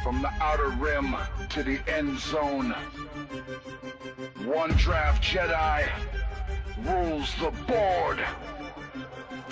From the outer rim to the end zone, one draft Jedi rules the board.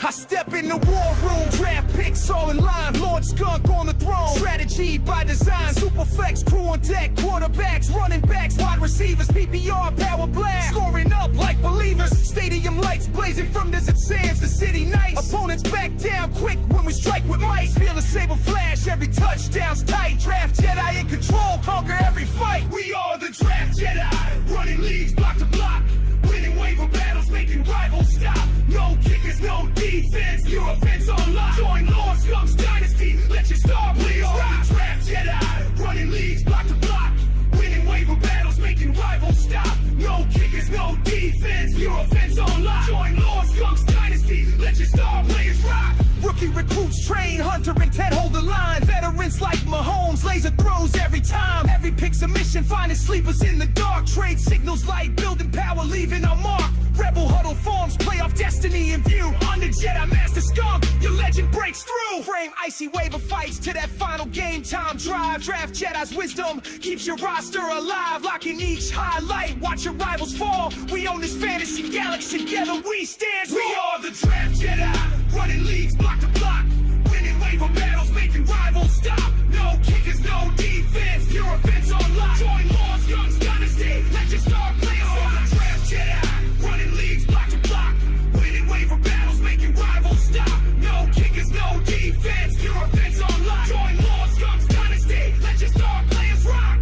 I step in the war room, draft picks all in line, LordSkunk on the throne, strategy by design, Superflex crew on deck, quarterbacks, running backs, wide receivers, PPR, power blast, scoring up like believers, stadium lights blazing from desert sands to city nights, opponents back down quick when we strike with might, feel the saber flash, every touchdown's tight, draft Jedi in control, conquer every fight, we are the draft Jedi, running leagues block to block, winning waiver battles, making rivals stop, no kickers, no defense, pure offense on lock. Join LordSkunk's Dynasty, let your star players rock. Draft Jedi, running leagues block to block, winning waiver battles, making rivals stop. No kickers, no defense, pure offense on lock. Join LordSkunk's Dynasty, let your star players rock. Rookie recruits train, Hunter and Ted hold the line. Veterans like Mahomes, laser throws every time. Every pick's a mission, finding sleepers in the dark. Trade signals light, building power, leaving our mark. Rebel huddle forms, playoff destiny in view. On the Jedi Master Skunk, your legend breaks through. Frame icy waiver fights to that final game time drive. Draft Jedi's wisdom keeps your roster alive. Locking each highlight, watch your rivals fall. We own this fantasy galaxy, together we stand tall. We are the draft Jedi, running leagues block to block, winning waiver battles, making rivals stop. No kickers, no defense, pure offense on lock. Join LordSkunk's Dynasty, let your star players rock. The draft Jedi, running leagues block to block, winning waiver battles, making rivals stop. No kickers, no defense, pure offense on lock. Join LordSkunk's Dynasty, let your star players rock.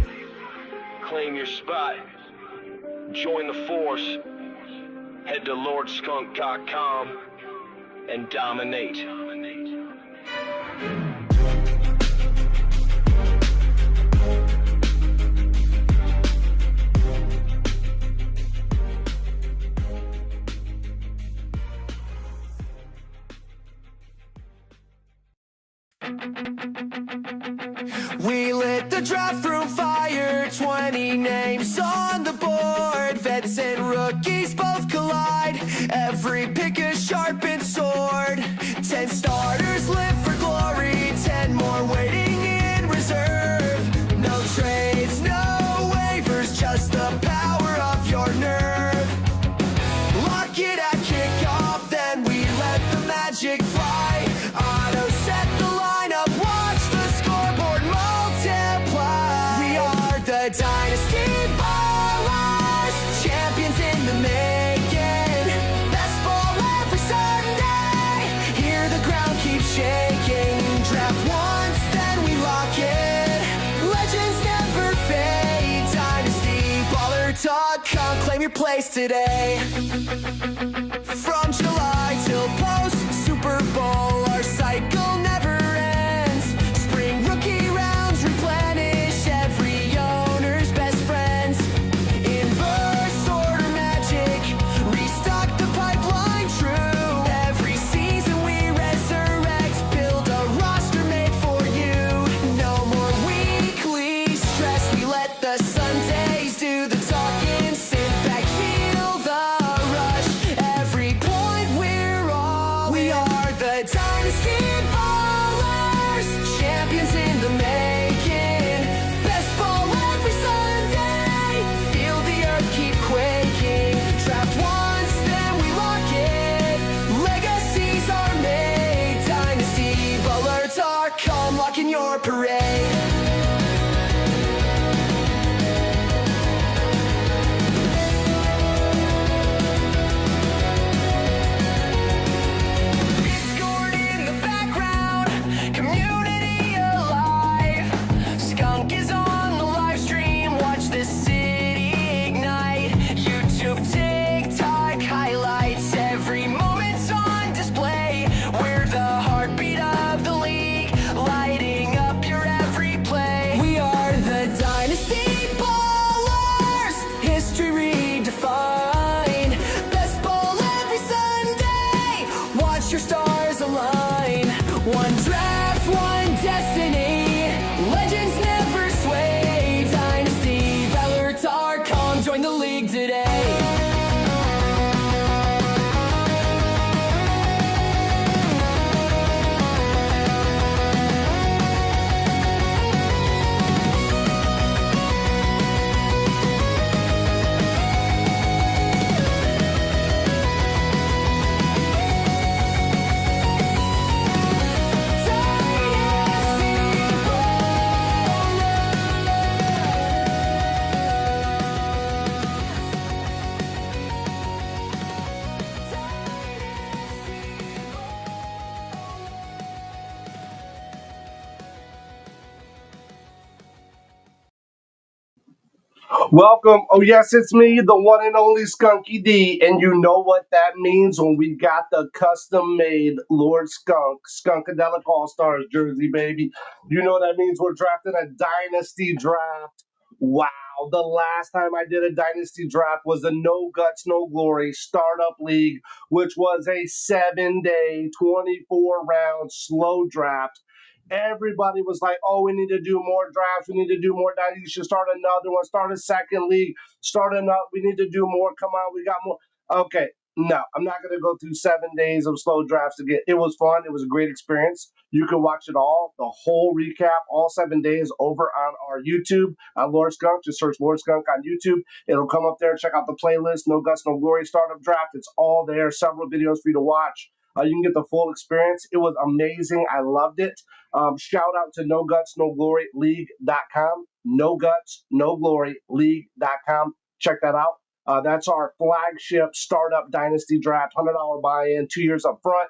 Claim your spot, join the force, head to LordSkunk.com and dominate. We lit the draft room fire, 20 names on the board. Vets and rookies both collide, every pick a sharpened sword. 10 starters live for glory, 10 more waiting in reserve. No trades, no waivers, just the power of your nerve. Lock it at kickoff, then we let the magic fly. Auto set the lineup, watch the scoreboard multiply. We are the Dynasty Ballers, champions in the making. Best ball every Sunday, hear the ground keep shaking. Draft once, then we lock it, legends never fade. Dynasty Baller.com, claim your place today. From July till post Super Bowl, our cycle never ends. Spring rookie rounds replenish every owner's best friends. Inverse order magic, restock the pipeline true. Every season we resurrect, build a roster made for you. No more weekly stress, we let the Sundays do the talking. Sit back, feel the rush, every point Welcome. Oh, yes, it's me, the one and only Skunky D. And you know what that means when we got the custom made Lord Skunk, Skunkadelic All Stars jersey, baby. You know what that means? We're drafting a Dynasty draft. Wow. The last time I did a Dynasty draft was a No Guts, No Glory Startup League, which was a 7-day, 24-round slow draft. Everybody was like, oh, we need to do more drafts. We need to do more. You should start another one. Start a second league. Start another. We need to do more. Come on, we got more. Okay, no, I'm not going to go through 7 days of slow drafts again. It was fun. It was a great experience. You can watch it all, the whole recap, all 7 days over on our YouTube, Lord Skunk. Just search Lord Skunk on YouTube. It'll come up there. Check out the playlist, No Guts, No Glory Startup Draft. It's all there. Several videos for you to watch. You can get the full experience. It was amazing. I loved it. Shout out to No Guts, No Glory League.com. No Guts, No Glory League.com. Check that out. That's our flagship startup dynasty draft, $100 buy-in, 2 years up front.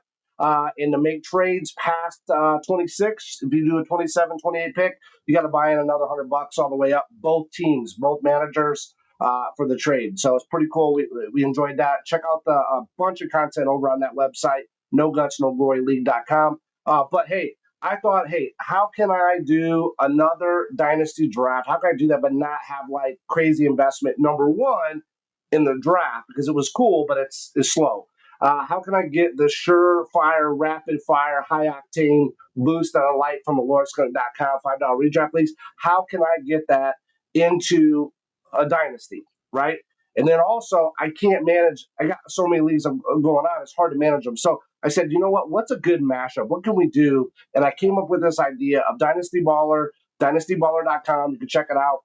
And to make trades past 26, if you do a 27, 28 pick, you got to buy in another $100 all the way up. Both teams, both managers for the trade. So it's pretty cool. We enjoyed that. Check out a bunch of content over on that website, No Guts, No Glory League.com. But hey, I thought, hey, how can I do another dynasty draft? How can I do that but not have like crazy investment? Number one, in the draft, because it was cool, but it's slow. How can I get the surefire, rapid fire, high octane boost that I like from a LordSkunk.com $5 redraft leagues? How can I get that into a dynasty, right? And then also, I can't manage. I got so many leagues going on; it's hard to manage them. So I said, you know what? What's a good mashup? What can we do? And I came up with this idea of Dynasty Baller, dynastyballer.com. You can check it out.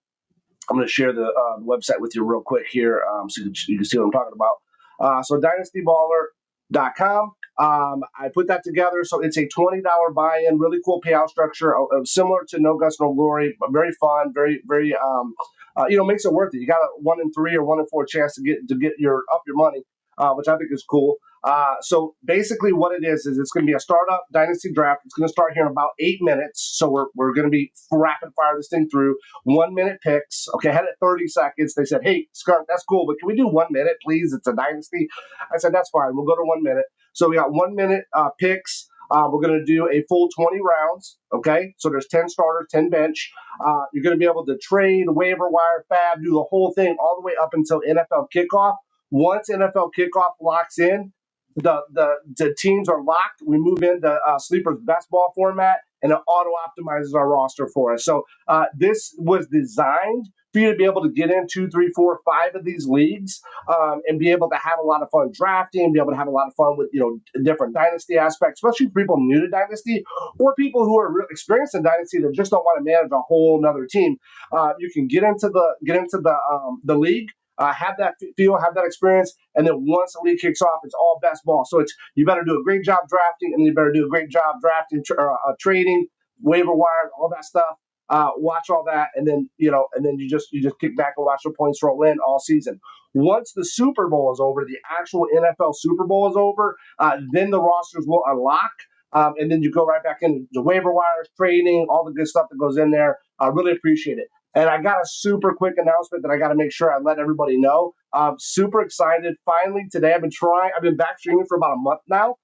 I'm going to share the website with you real quick here so you can see what I'm talking about. So dynastyballer.com. I put that together. So it's a $20 buy-in, really cool payout structure, similar to No Guts, No Glory, but very fun, very, makes it worth it. You got a 1 in 3 or 1 in 4 chance to get your money, which I think is cool. So basically what it is it's going to be a startup dynasty draft. It's going to start here in about 8 minutes. So we're going to be rapid fire this thing through. 1 minute picks. Okay, I had it 30 seconds. They said, hey, Skunk, that's cool, but can we do 1 minute, please? It's a dynasty. I said, that's fine. We'll go to 1 minute. So we got 1 minute picks. We're going to do a full 20 rounds. Okay, so there's 10 starters, 10 bench. You're going to be able to trade, waiver wire, fab, do the whole thing all the way up until NFL kickoff. Once NFL kickoff locks in, the teams are locked. We move into Sleeper's best ball format, and it auto optimizes our roster for us. So this was designed for you to be able to get in 2, 3, 4, 5 of these leagues and be able to have a lot of fun drafting, be able to have a lot of fun with different dynasty aspects, especially for people new to dynasty or people who are experienced in dynasty that just don't want to manage a whole another team. You can get into the league. Have that feel, have that experience, and then once the league kicks off, it's all best ball. So you better do a great job drafting, and you better do a great job drafting, trading, waiver wire, all that stuff. Watch all that, and then you just kick back and watch the points roll in all season. Once the Super Bowl is over, the actual NFL Super Bowl is over, then the rosters will unlock. And then you go right back into the waiver wires, trading, all the good stuff that goes in there. I really appreciate it. And I got a super quick announcement that I got to make sure I let everybody know. I'm super excited. Finally, today I've been back streaming for about a month now.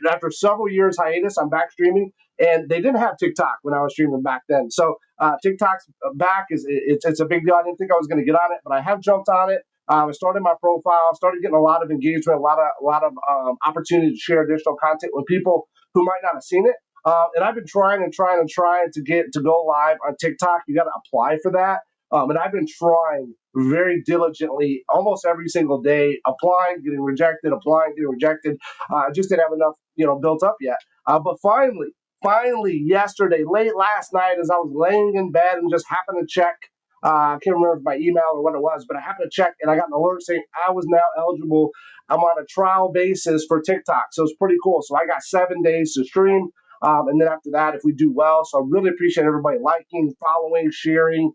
After several years hiatus, I'm back streaming. And they didn't have TikTok when I was streaming back then. So TikTok's back. It's a big deal. I didn't think I was going to get on it, but I have jumped on it. I started my profile, started getting a lot of engagement, a lot of opportunity to share additional content with people who might not have seen it. And I've been trying to go live on TikTok. You got to apply for that. And I've been trying very diligently almost every single day, applying, getting rejected, applying, getting rejected. I just didn't have enough, built up yet. But finally, yesterday, late last night, as I was laying in bed and just happened to check, I can't remember my email or what it was, but I happened to check and I got an alert saying I was now eligible. I'm on a trial basis for TikTok. So it's pretty cool. So I got 7 days to stream. And then after that, if we do well, so I really appreciate everybody liking, following, sharing,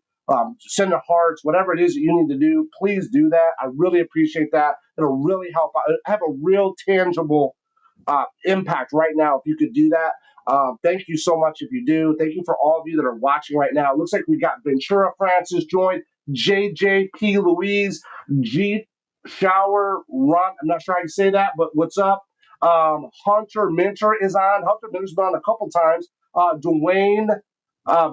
sending hearts, whatever it is that you need to do, please do that. I really appreciate that. It'll really help. Have a real tangible impact right now if you could do that. Thank you so much if you do. Thank you for all of you that are watching right now. It looks like we got Ventura Francis joined. JJP Louise, G Shower Run. I'm not sure how you say that, but what's up? Hunter Minter is on. Hunter Minter's been on a couple times. Dwayne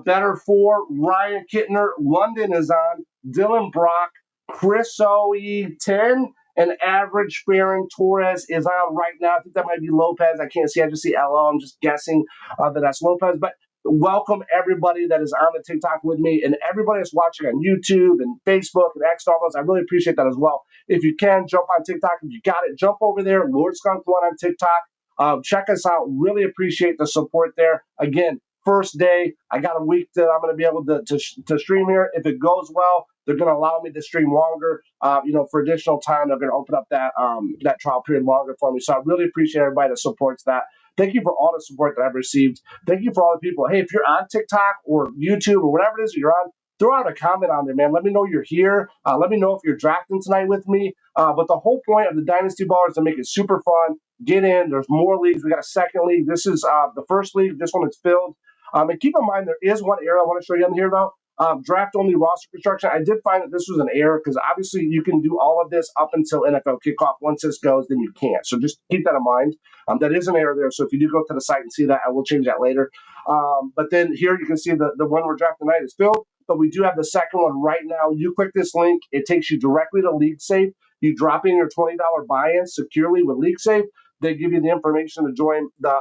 Better 4, Ryan Kittner, London is on. Dylan Brock, Chris OE10, and Average Farron Torres is on right now. I think that might be Lopez. I can't see. I just see LO. I'm just guessing that that's Lopez. But welcome everybody that is on the TikTok with me and everybody that's watching on YouTube and Facebook and X all those. I really appreciate that as well. If you can, jump on TikTok. If you got it, jump over there. LordSkunk1 on TikTok. Check us out. Really appreciate the support there. Again, first day. I got a week that I'm going to be able to stream here. If it goes well, they're going to allow me to stream longer. For additional time, they're going to open up that trial period longer for me. So I really appreciate everybody that supports that. Thank you for all the support that I've received. Thank you for all the people. Hey, if you're on TikTok or YouTube or whatever it is you're on, throw out a comment on there, man. Let me know you're here. Let me know if you're drafting tonight with me. But the whole point of the Dynasty Ball is to make it super fun. Get in. There's more leagues. We got a second league. This is the first league. This one is filled. And keep in mind, there is one error I want to show you on here, though. Draft-only roster construction. I did find that this was an error because obviously you can do all of this up until NFL kickoff. Once this goes, then you can't. So just keep that in mind. That is an error there. So if you do go to the site and see that, I will change that later. But then here you can see the one we're drafting tonight is filled. But we do have the second one right now. You click this link. It takes you directly to LeagueSafe. You drop in your $20 buy-in securely with LeagueSafe. They give you the information to join the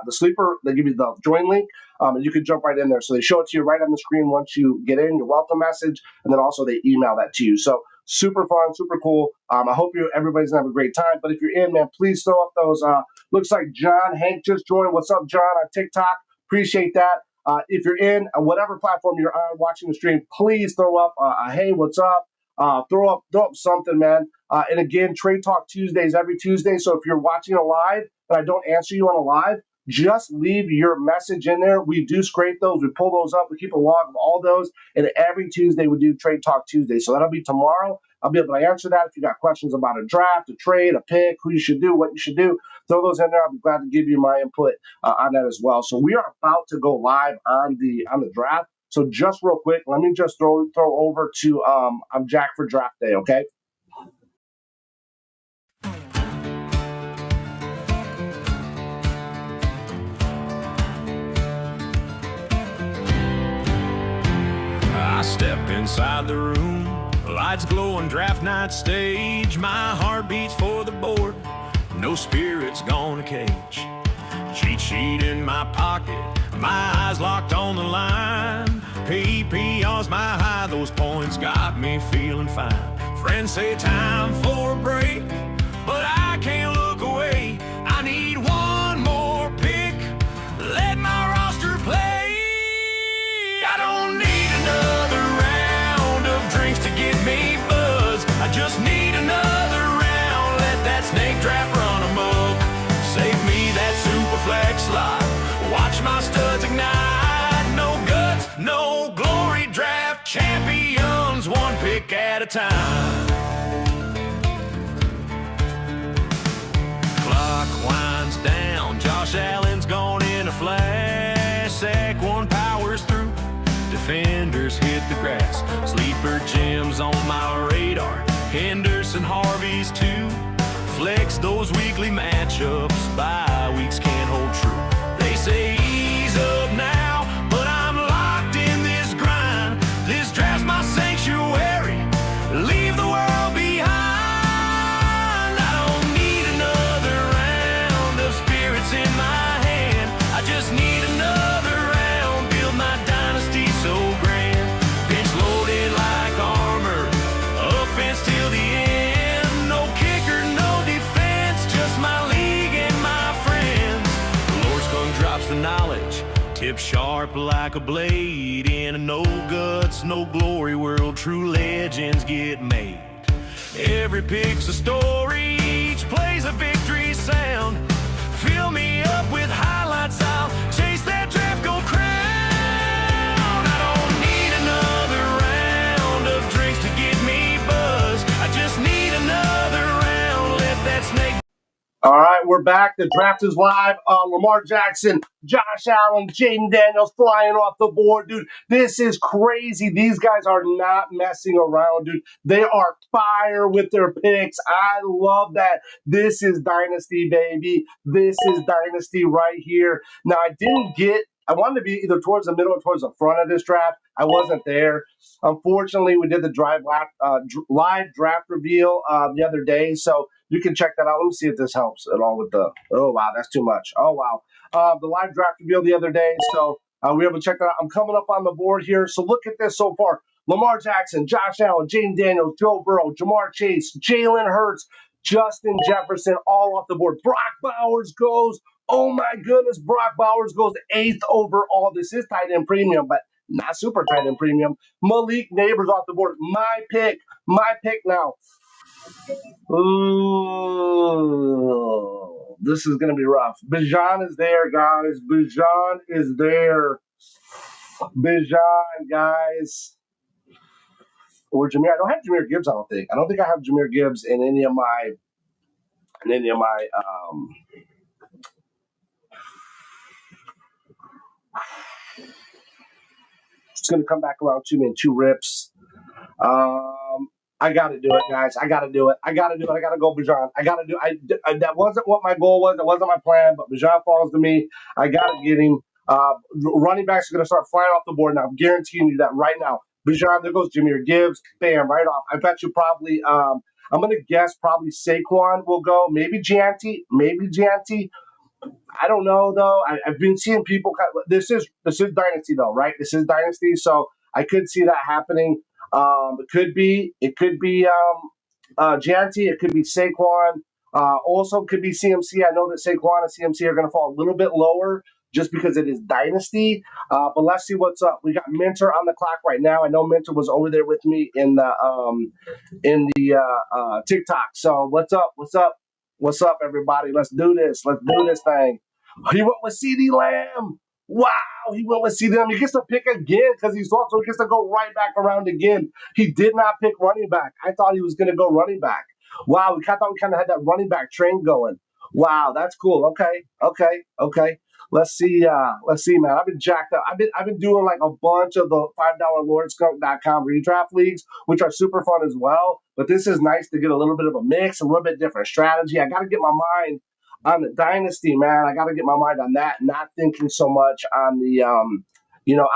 sleeper. They give you the join link, and you can jump right in there. So they show it to you right on the screen once you get in, your welcome message, and then also they email that to you. So super fun, super cool. I hope everybody's going to have a great time. But if you're in, man, please throw up those. Looks like John Hank just joined. What's up, John, on TikTok? Appreciate that. If you're in whatever platform you're on watching the stream, please throw up a hey, what's up? Throw up something, man. And again, Trade Talk Tuesdays every Tuesday. So if you're watching a live and I don't answer you on a live, just leave your message in there. We do scrape those. We pull those up. We keep a log of all those. And every Tuesday we do Trade Talk Tuesday. So that'll be tomorrow. I'll be able to answer that. If you got questions about a draft, a trade, a pick, who you should do, what you should do, throw those in there. I'll be glad to give you my input on that as well. So we are about to go live on the draft. So just real quick, let me just throw over to I'm Jack for draft day, okay? I step inside the room, lights glow on draft night stage. My heart beats for the board, no spirit's gonna cage. Cheat sheet in my pocket, my eyes locked on the line. PPR's my high, those points got me feeling fine. Friends say time for a break, but I can't look away. I need one more pick, let my roster play. I don't need another round of drinks to get me buzzed. I just need another round, let that snake draft run amok. Save me that Superflex slot, watch my studs ignite. No guts, no glory, draft champions, one pick at a time. Clock winds down, Josh Allen's gone in a flash. Sack one powers through, defenders hit the grass. Sleeper gems on my radar, Henderson, Harvey's too. Flex those weekly matchups, bye weeks can't hold true. They say ease up now, but I'm locked in this grind. This draft's my sanctuary, leave the world behind. I don't need another round of spirits in my hand. I just need another round, build my dynasty so grand. Bench loaded like armor, offense till the end. No kicker, no defense, just my league and my friends. LordSkunk drops the knowledge, tip sharp like a blade. In a no guts, no glory world, true legends get made. Every pick's a story, each play's a victory sound. Fill me up with highlights, I'll chase that draft gold crown. I don't need another round of drinks to get me buzzed. I just need another round, let that snake. All right, we're back. The draft is live. Lamar Jackson, Josh Allen, Jaden Daniels flying off the board, dude. This is crazy. These guys are not messing around, dude. They are fire with their picks. I love that. This is Dynasty, baby. This is Dynasty right here. Now, I wanted to be either towards the middle or towards the front of this draft. I wasn't there. Unfortunately, we did the live draft reveal the other day, so you can check that out. Let me see if this helps at all with the. Oh wow, that's too much. Oh wow, the live draft reveal the other day, so we were able to check that out. I'm coming up on the board here, so look at this so far: Lamar Jackson, Josh Allen, Jaden Daniels, Joe Burrow, Jamar Chase, Jalen Hurts, Justin Jefferson, all off the board. Brock Bowers goes. Oh my goodness, Brock Bowers goes 8th overall. This is tight end premium, but not super tight end premium. Malik Neighbors off the board. My pick now. Ooh, this is going to be rough. Bijan is there, guys. Bijan is there. Bijan, guys. Or Jameer. I don't have Jameer Gibbs, I don't think. I don't think I have Jameer Gibbs in any of my it's going to come back around to me in 2 rips. I got to do it, guys. I got to do it. I got to go Bijan. That wasn't what my goal was. That wasn't my plan, but Bijan falls to me. I got to get him. Running backs are going to start flying off the board now. I'm guaranteeing you that right now. Bijan, there goes Jameer Gibbs. Bam, right off. I bet you probably, I'm going to guess probably Saquon will go. Maybe Gianti. I don't know though. I've been seeing people. This is Dynasty though, right? This is Dynasty, so I could see that happening. It could be Gianti. It could be Saquon. Also could be CMC. I know that Saquon and CMC are going to fall a little bit lower just because it is Dynasty. But let's see what's up. We got Minter on the clock right now. I know Minter was over there with me in the TikTok. So what's up? What's up, everybody? Let's do this. Let's do this thing. He went with CeeDee Lamb. Wow, he went with CeeDee Lamb. He gets to pick again because he's also he gets to go right back around again. He did not pick running back. I thought he was going to go running back. Wow, I thought we kind of had that running back train going. Wow, that's cool. Okay. Let's see, man. I've been jacked up. I've been doing like a bunch of the $5 LordSkunk.com redraft leagues, which are super fun as well. But this is nice to get a little bit of a mix, a little bit different strategy. I got to get my mind on the Dynasty, man. I got to get my mind on that, not thinking so much on the, on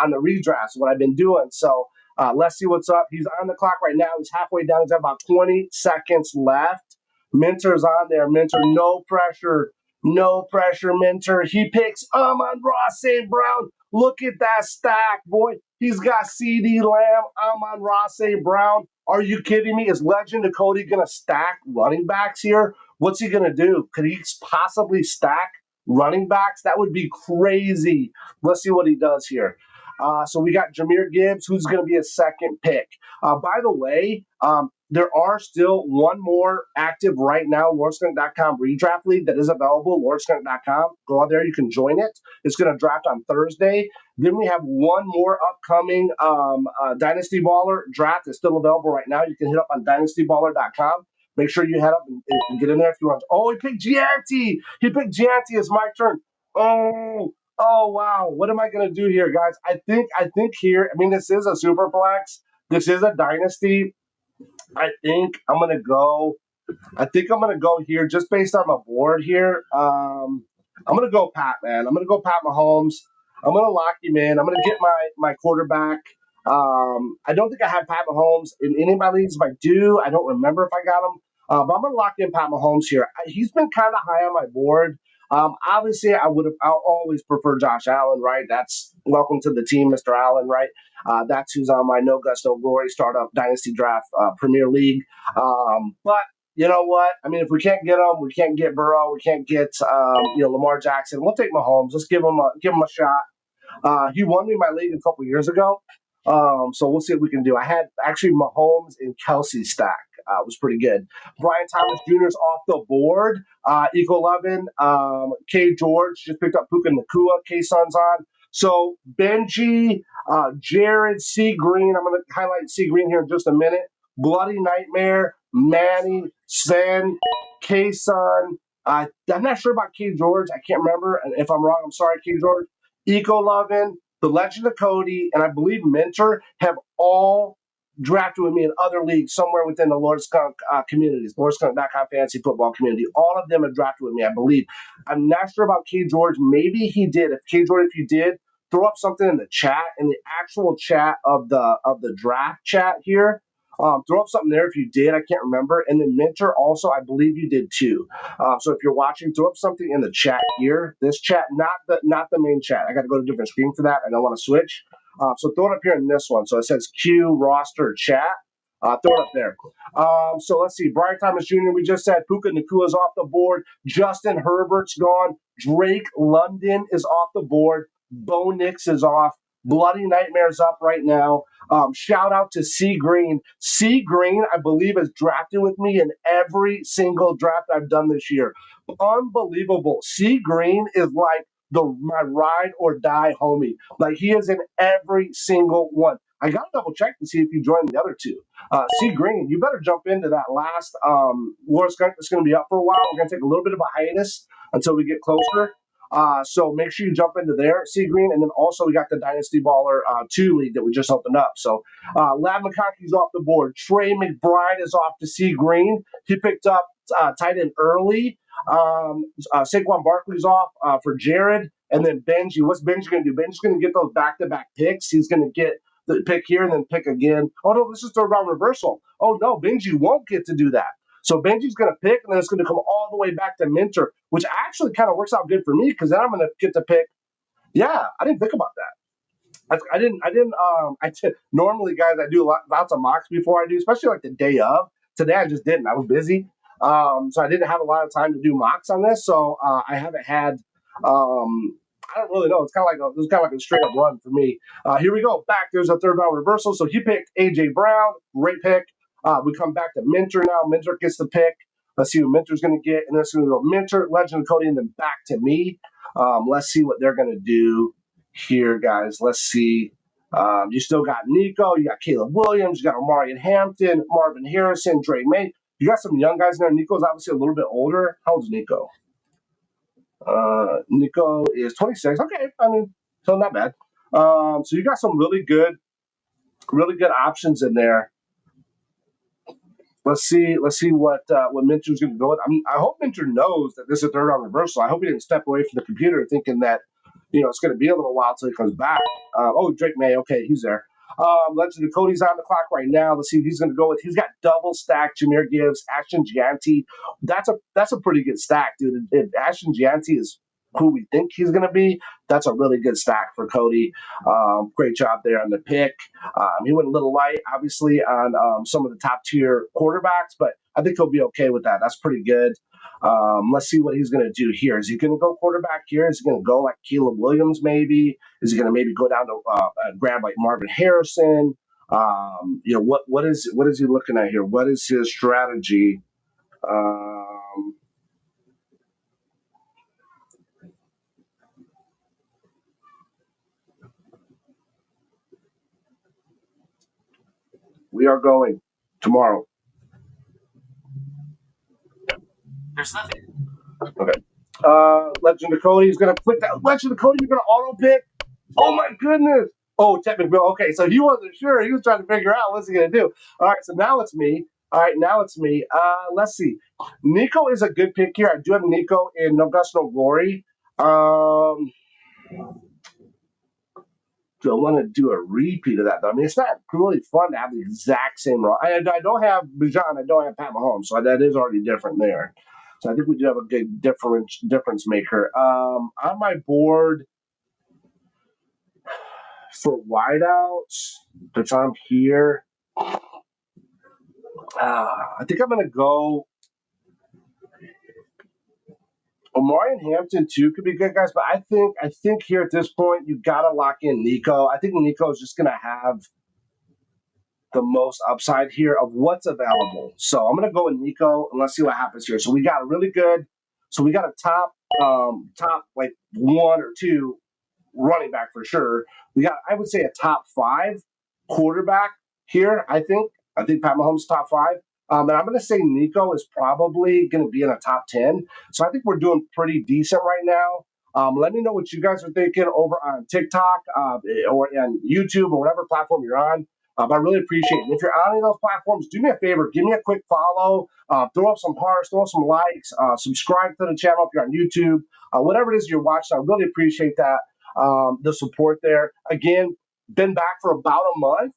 the redrafts, what I've been doing. So let's see what's up. He's on the clock right now. He's halfway down. He's got about 20 seconds left. Minter's on there. Minter, no pressure. No pressure, Minter. He picks Amon-Ra St. Brown. Look at that stack, boy. He's got CeeDee Lamb, Amon-Ra St. Brown. Are you kidding me? Is Legend of Cody going to stack running backs here? What's he going to do? Could he possibly stack running backs? That would be crazy. Let's see what he does here. So we got Jameer Gibbs, who's going to be a second pick. By the way, there are still one more active right now, LordSkunk.com redraft league that is available, LordSkunk.com. Go out there, you can join it. It's going to draft on Thursday. Then we have one more upcoming Dynasty Baller draft that's still available right now. You can hit up on dynastyballer.com. Make sure you head up and get in there if you want. Oh, he picked Gianti. It's my turn. Oh, wow. What am I going to do here, guys? I think here, this is a Superflex. This is a Dynasty. I think I'm gonna go here just based on my board here. I'm gonna go Pat, man. I'm gonna go Pat Mahomes. I'm gonna lock him in. I'm gonna get my quarterback. I don't think I have Pat Mahomes in any of my leagues. If I do, I don't remember if I got him. But I'm gonna lock in Pat Mahomes here. He's been kind of high on my board. Obviously, I'll always prefer Josh Allen, right? That's welcome to the team, Mr. Allen, right? That's who's on my No Guts, No Glory Startup Dynasty Draft Premier League. But you know what? If we can't get him, we can't get Burrow, we can't get Lamar Jackson. We'll take Mahomes. Let's give him a shot. He won me my league a couple years ago. So we'll see what we can do. I had actually Mahomes and Kelsey stack. It was pretty good. Brian Thomas Jr. is off the board. Eco 11. K. George just picked up Puka Nakua. K-Sun's on. So Benji, Jared, C. Green. I'm going to highlight C. Green here in just a minute. Bloody Nightmare, Manny, Sen, K-Sun, I'm not sure about K George. I can't remember. And if I'm wrong, I'm sorry, K George. Eco Lovin', The Legend of Cody, and I believe Mentor have all drafted with me in other leagues somewhere within the LordSkunk communities, LordSkunk.com fantasy football community. All of them have drafted with me, I believe. I'm not sure about K George. Maybe he did. If K George, if you did, throw up something in the chat, in the actual chat of the draft chat here. Throw up something there if you did. I can't remember. And then Mentor also, I believe you did too. So if you're watching, throw up something in the chat here. This chat, not the main chat. I got to go to a different screen for that. I don't want to switch. So throw it up here in this one. So it says Q roster chat. Throw it up there. So let's see. Brian Thomas Jr., we just said. Puka Nakua's off the board. Justin Herbert's gone. Drake London is off the board. Bo Nix is off. Bloody Nightmare's up right now. Shout out to C Green. C Green, I believe, has drafted with me in every single draft I've done this year. Unbelievable. C Green is like my ride or die homie. Like he is in every single one. I got to double check to see if you joined the other two. C Green, you better jump into that last LordSkunk that's going to be up for a while. We're going to take a little bit of a hiatus until we get closer. So make sure you jump into there, C Green, and then also we got the Dynasty Baller 2 league that we just opened up. So Lab McConkey's off the board. Trey McBride is off to C Green. He picked up tight end early. Saquon Barkley's off for Jared, and then Benji. What's Benji going to do? Benji's going to get those back-to-back picks. He's going to get the pick here and then pick again. Oh no, this is third round reversal. Oh no, Benji won't get to do that. So Benji's going to pick, and then it's going to come all the way back to Mentor, which actually kind of works out good for me because then I'm going to get to pick. Yeah, I didn't think about that. I didn't. Normally, guys, I do lots of mocks before I do, especially like the day of. Today, I just didn't. I was busy, so I didn't have a lot of time to do mocks on this. So I haven't had. I don't really know. It's kind of like a straight up run for me. Here we go. Back. There's a third round reversal. So he picked AJ Brown. Great pick. We come back to Mentor now. Mentor gets the pick. Let's see who Mentor's going to get. And then it's going to go Mentor, Legend of Cody, and then back to me. Let's see what they're going to do here, guys. Let's see. You still got Nico. You got Caleb Williams. You got Omari Hampton, Marvin Harrison, Dre May. You got some young guys in there. Nico's obviously a little bit older. How old's Nico? Nico is 26. Okay, I mean, so not bad. So you got some really good options in there. Let's see what Mentor's going to go with. I mean, I hope Mentor knows that this is a third round reversal. I hope he didn't step away from the computer thinking that it's going to be a little while till he comes back. Drake May, okay, he's there. Legend of Cody's on the clock right now. Let's see who he's going to go with. He's got double stack Jameer Gibbs, Ashton Gianti. That's a pretty good stack, dude. If Ashton Gianti is who we think he's going to be, that's a really good stack for Cody. Great job there on the pick. He went a little light, obviously, on some of the top tier quarterbacks, but I think he'll be okay with that. That's pretty good. Let's see what he's going to do here. Is he going to go quarterback here? Is he going to go like Caleb Williams maybe? Is he going to maybe go down to grab like Marvin Harrison? What is he looking at here? What is his strategy? We are going tomorrow. There's nothing. Okay. Legend of Cody is going to click that. Legend of Cody, you're going to auto pick. Oh my goodness. Oh, technically, okay. So he wasn't sure. He was trying to figure out what's he going to do. All right. So now it's me. Let's see. Nico is a good pick here. I do have Nico in No Guts, No Glory. Do I want to do a repeat of that, though? I mean, it's not really fun to have the exact same role. I don't have Bijan. I don't have Pat Mahomes, so that is already different there. So I think we do have a good difference maker. On my board for wideouts, that's on here. I think I'm going to go. Omari and Hampton too could be good guys, but I think here at this point you got to lock in Nico. I think Nico is just going to have the most upside here of what's available. So I'm going to go with Nico and let's see what happens here. So we got a top like 1 or 2 running back for sure. We got, I would say, a top 5 quarterback here. I think Pat Mahomes top 5. And I'm going to say Nico is probably going to be in a top 10. So I think we're doing pretty decent right now. Let me know what you guys are thinking over on TikTok or on YouTube or whatever platform you're on. I really appreciate it. If you're on any of those platforms, do me a favor, give me a quick follow, throw up some hearts, throw up some likes, subscribe to the channel if you're on YouTube, whatever it is you're watching. I really appreciate that, the support there. Again, been back for about a month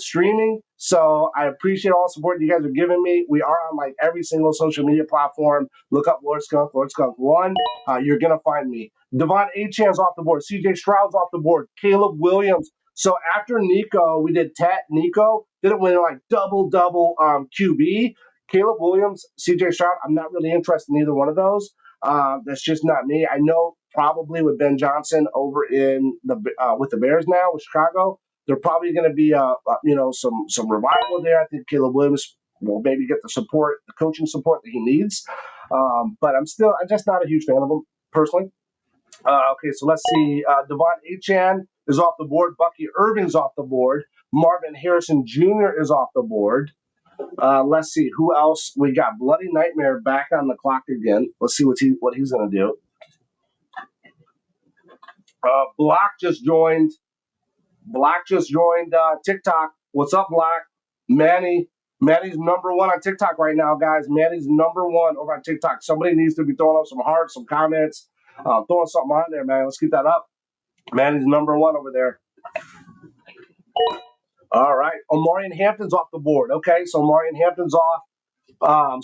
streaming. So I appreciate all the support you guys are giving me. We are on like every single social media platform. Look up LordSkunk, LordSkunk1. You're going to find me. Devon Achan's off the board. CJ Stroud's off the board. Caleb Williams. So after Nico, we did Tet Nico. Didn't win like double QB. Caleb Williams, CJ Stroud, I'm not really interested in either one of those. That's just not me. I know probably with Ben Johnson over in the with the Bears now with Chicago, they're probably going to be some revival there. I think Caleb Williams will maybe get the support, the coaching support that he needs. But I'm just not a huge fan of him personally. Okay, so let's see. Devon Achan is off the board. Bucky Irving's off the board. Marvin Harrison Jr. is off the board. Let's see who else we got. Bloody Nightmare back on the clock again. Let's see what he's going to do. Block just joined TikTok. What's up, Block? Manny's number one on TikTok right now, guys. Manny's number one over on TikTok. Somebody needs to be throwing up some hearts, some comments, throwing something on there, man. Let's keep that up. Manny's number one over there. All right. Omarion Hampton's off the board. Okay, so Omarion Hampton's off.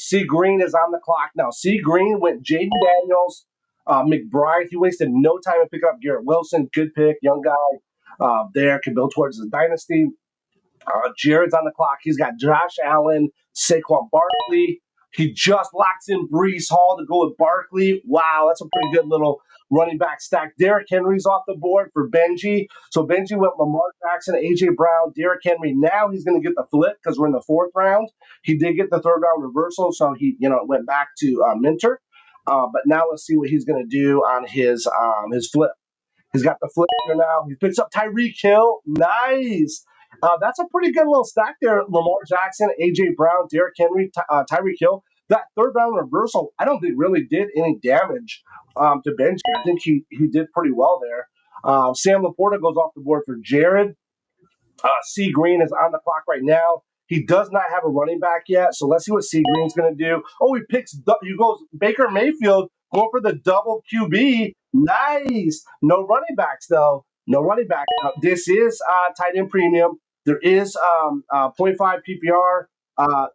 C. Green is on the clock now. C. Green went Jaden Daniels, McBride. He wasted no time to pick up Garrett Wilson. Good pick, young guy. There can build towards his dynasty. Jared's on the clock. He's got Josh Allen, Saquon Barkley. He just locks in Breece Hall to go with Barkley. Wow, that's a pretty good little running back stack. Derrick Henry's off the board for Benji. So Benji went Lamar Jackson, A.J. Brown, Derrick Henry. Now he's going to get the flip because we're in the fourth round. He did get the third round reversal, so he went back to Minter. But now let's see what he's going to do on his flip. He's got the flip here now. He picks up Tyreek Hill. Nice. That's a pretty good little stack there. Lamar Jackson, A.J. Brown, Derrick Henry, Tyreek Hill. That third round reversal, I don't think really did any damage to Benji. I think he did pretty well there. Sam Laporta goes off the board for Jared. C. Green is on the clock right now. He does not have a running back yet, so let's see what C. Green's going to do. Oh, he goes Baker Mayfield going for the double QB. Nice. No running backs, though. No running back. This is tight end premium. There is 0.5 PPR,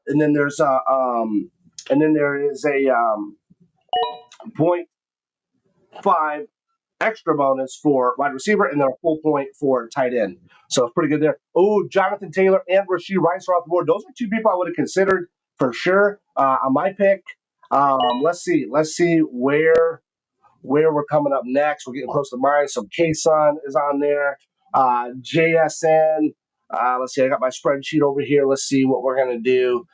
and then there is a 0.5 extra bonus for wide receiver, and then a full point for tight end. So it's pretty good there. Oh, Jonathan Taylor and Rashee Rice are off the board. Those are two people I would have considered for sure on my pick. Let's see where we're coming up next. We're getting close to mine. So K-Sun is on there. JSN. Let's see. I got my spreadsheet over here. Let's see what we're going to do.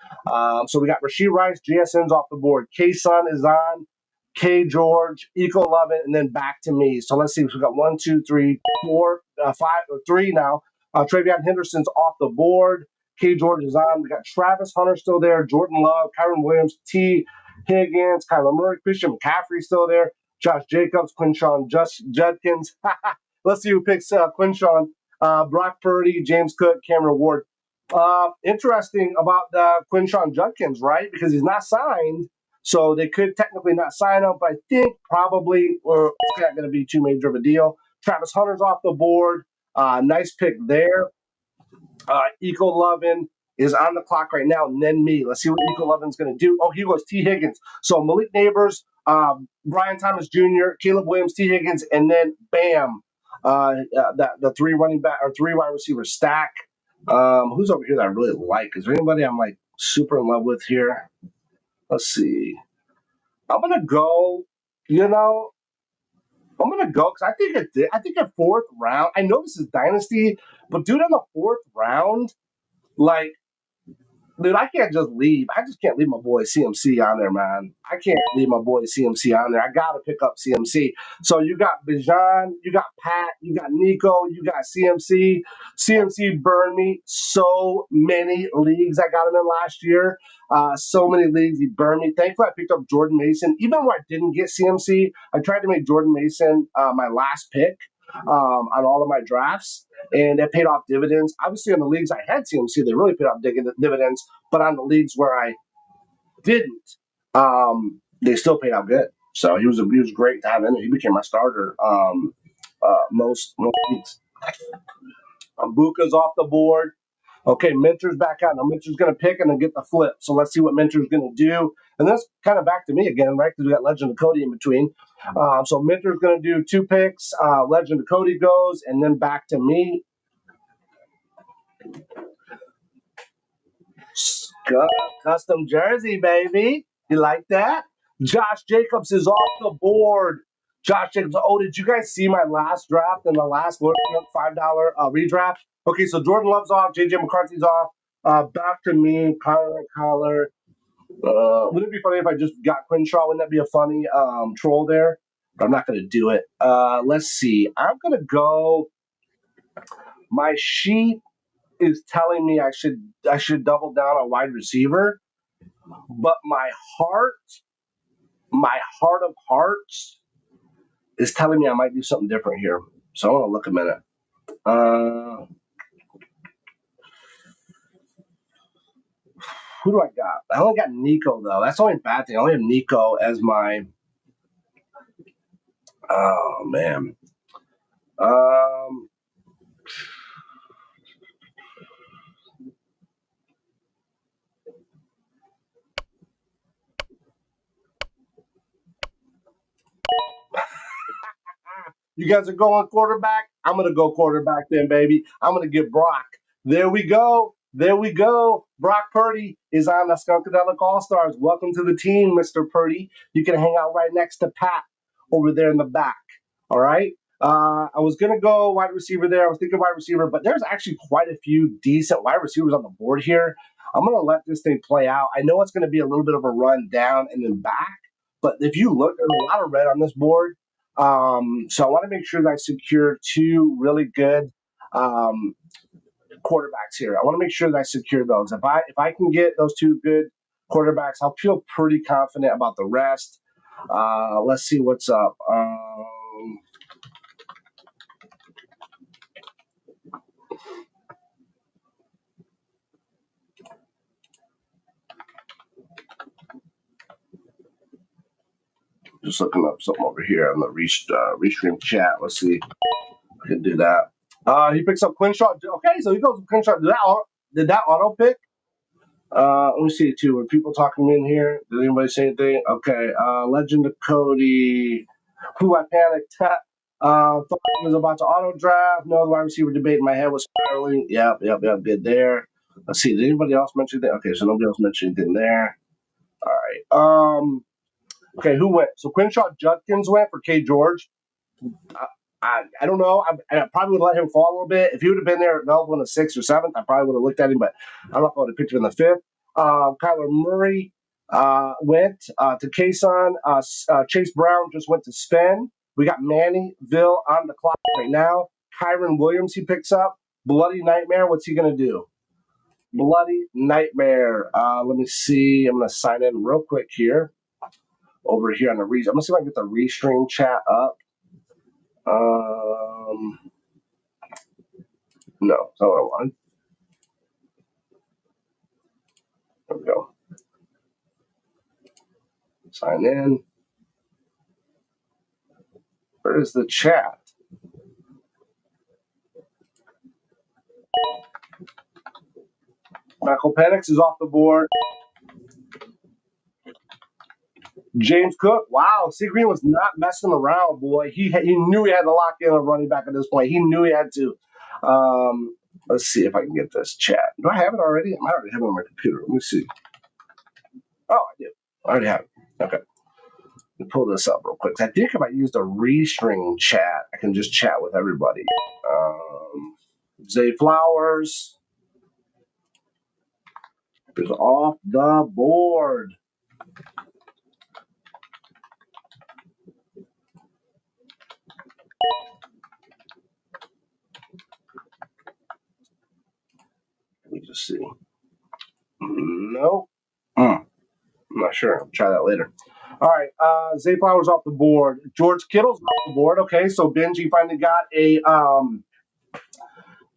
So we got Rashee Rice. JSN's off the board. K-Sun is on. K. George, Eco Lovin, and then back to me. So let's see. So we got 1, 2, 3, 4, 5, or 3 now. Travion Henderson's off the board. K. George is on. We got Travis Hunter still there. Jordan Love, Kyron Williams, T. Higgins, Kyler Murray, Christian McCaffrey still there. Josh Jacobs, Quinshawn Judkins. Let's see who picks Quinshawn. Brock Purdy, James Cook, Cameron Ward. Interesting about Quinshawn Judkins, right? Because he's not signed. So they could technically not sign him, but I think probably it's not going to be too major of a deal. Travis Hunter's off the board. Nice pick there. Eco Lovin is on the clock right now, and then me. Let's see what Eco Lovin's going to do. Oh, he goes T. Higgins. So Malik Neighbors, Brian Thomas Jr., Caleb Williams, T. Higgins, and then bam, the three wide receiver stack. Who's over here that I really like? Is there anybody I'm like super in love with here? Let's see. I'm gonna go. Because I think at fourth round. I know this is Dynasty, but dude, in the fourth round, like Dude, I can't just leave. I just can't leave my boy CMC on there, man. I can't leave my boy CMC on there. I gotta pick up CMC. So you got Bijan, you got Pat, you got Nico, you got CMC. CMC burned me so many leagues. I got him in last year. So many leagues he burned me. Thankfully, I picked up Jordan Mason. Even when I didn't get CMC, I tried to make Jordan Mason my last pick on all of my drafts, and it paid off dividends. Obviously, on the leagues I had CMC, they really paid off dividends. But on the leagues where I didn't, they still paid out good. So he was great to have in there. He became my starter most weeks. Buka's off the board. Okay, Minter's back out. Now Minter's going to pick and then get the flip. So let's see what Minter's going to do. And that's kind of back to me again, right? Because we got Legend of Cody in between. So Minter's going to do 2 picks. Legend of Cody goes, and then back to me. Skunk custom jersey, baby. You like that? Josh Jacobs is off the board. Josh Jacobs. Oh, did you guys see my last draft and the last $5 redraft? Okay, so Jordan Love's off. JJ McCarthy's off. Back to me. Kyler. Wouldn't it be funny if I just got Quinshaw? Wouldn't that be a funny troll there? But I'm not going to do it. Let's see. I'm going to go. My sheet is telling me I should double down on wide receiver, but my heart of hearts is telling me I might do something different here. So I want to look a minute. Who do I got? I only got Nico though. That's the only bad thing. I only have Nico as my. Oh man. You guys are going quarterback? I'm going to go quarterback then, baby. I'm going to get Brock. There we go. There we go. Brock Purdy is on the Skunkadelic All-Stars. Welcome to the team, Mr. Purdy. You can hang out right next to Pat over there in the back. All right? I was going to go wide receiver there. I was thinking wide receiver, but there's actually quite a few decent wide receivers on the board here. I'm going to let this thing play out. I know it's going to be a little bit of a run down and then back, but if you look, there's a lot of red on this board. So I want to make sure that I secure 2 really good quarterbacks here. I want to make sure that I secure those. If I can get those 2 good quarterbacks, I'll feel pretty confident about the rest. Let's see what's up. Just looking up something over here on the restream chat. Let's see. I can do that. He picks up Quinshaw. Okay, so he goes with Quinshaw. Did that auto pick? Let me see it too. Were people talking to me in here? Did anybody say anything? Okay. Legend of Cody. Who I panicked. Thought he was about to auto draft. No, the wide receiver debate in my head was spiraling. Yep. Good there. Let's see. Did anybody else mention that? Okay, so nobody else mentioned anything there. All right. Okay, who went? So Quinshaw Judkins went for K. George. I don't know. I probably would let him fall a little bit. If he would have been there available in the 6th or 7th, I probably would have looked at him, but I don't know if I would have picked him in the 5th. Kyler Murray went to Kason. Chase Brown just went to Spen. We got Mannyville on the clock right now. Kyron Williams he picks up. Bloody Nightmare. What's he going to do? Bloody Nightmare. Let me see. I'm going to sign in real quick here. Over here on the I'm going to see if I can get the restream chat up. No, that's not what I want. There we go. Sign in. Where is the chat? Michael Penix is off the board. James Cook, wow, C. Green was not messing around, boy. He knew he had to lock in a running back at this point. He knew he had to. Let's see if I can get this chat. Do I have it already? I might already have it on my computer. Let me see. Oh, I do. I already have it. Okay. Let me pull this up real quick. I think if I use the restring chat, I can just chat with everybody. Zay Flowers. is off the board. Let me just see. Nope. I'm not sure. I'll try that later. All right. Zay Flowers off the board. George Kittle's off the board. Okay, so Benji finally got a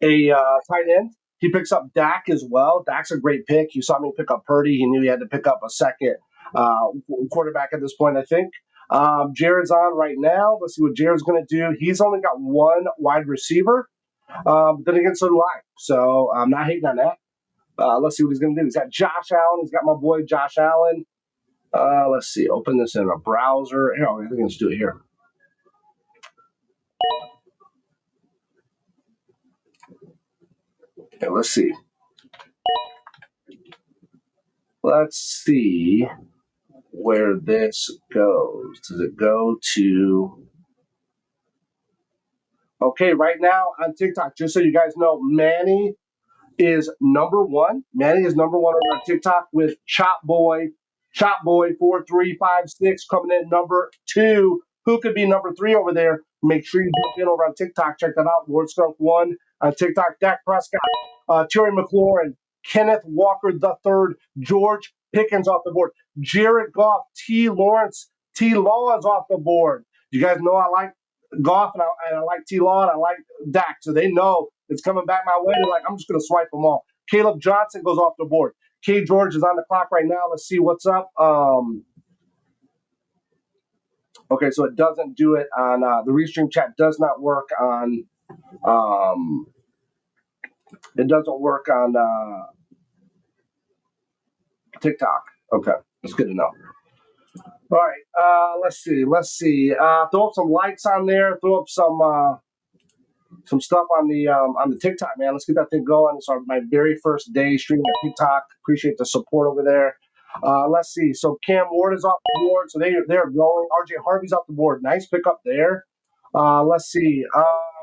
tight end. He picks up Dak as well. Dak's a great pick. You saw me pick up Purdy. He knew he had to pick up a second quarterback at this point, I think. Jared's on right now. Let's see what Jared's going to do. He's only got one wide receiver. But then again, so do I. So I'm not hating on that. Let's see what he's going to do. He's got Josh Allen. He's got my boy Josh Allen. Let's see. Open this in a browser. Here, I think let's do it here. Okay, let's see. Let's see where this goes. Does it go to... Okay, right now on TikTok, just so you guys know, Manny is number one. Manny is number one on TikTok with Chop Boy 4356 coming in number two. Who could be number three over there? Make sure you jump in over on TikTok. Check that out. LordSkunk1 on TikTok. Dak Prescott, Terry McLaurin, Kenneth Walker III, George Pickens off the board, Jared Goff, T. Lawrence, T. Law is off the board. You guys know I like Goff and I like T. Law and I like Dak, so they know it's coming back my way. They're like, I'm just going to swipe them all. Caleb Johnson goes off the board. K. George is on the clock right now. Let's see what's up. Okay, so it doesn't do it on the restream chat. Does not work on. It doesn't work on TikTok. Okay, that's good to know. All right, let's see. Throw up some likes on there. Throw up some stuff on the TikTok, man. Let's get that thing going. It's my very first day streaming on TikTok. Appreciate the support over there. Let's see. So Cam Ward is off the board. So they're going. RJ Harvey's off the board. Nice pickup there. Let's see.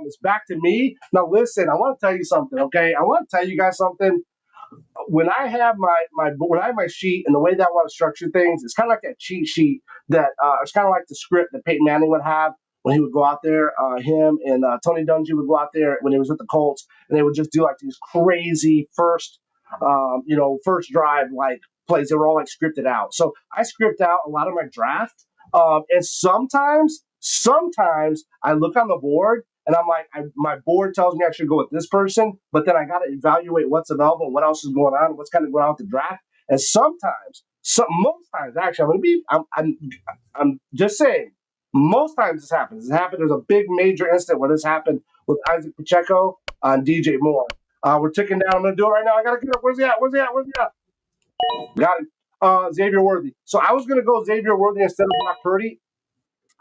It's back to me. Now listen, I want to tell you something, okay? I want to tell you guys something. When I have my sheet and the way that I want to structure things, it's kind of like that cheat sheet that it's kind of like the script that Peyton Manning would have when he would go out there. Him and Tony Dungy would go out there when he was with the Colts, and they would just do like these crazy first drive like plays. They were all like scripted out. So I script out a lot of my draft, and sometimes I look on the board. And I'm like, my board tells me I should go with this person, but then I got to evaluate what's available and what else is going on, what's kind of going on with the draft. And most times, actually, I'm just saying, most times this happens. There's a big major incident where this happened with Isaac Pacheco on DJ Moore. We're ticking down. I'm going to do it right now. I got to get up. Where's he at? Got it. Xavier Worthy. So I was going to go Xavier Worthy instead of Brock Purdy.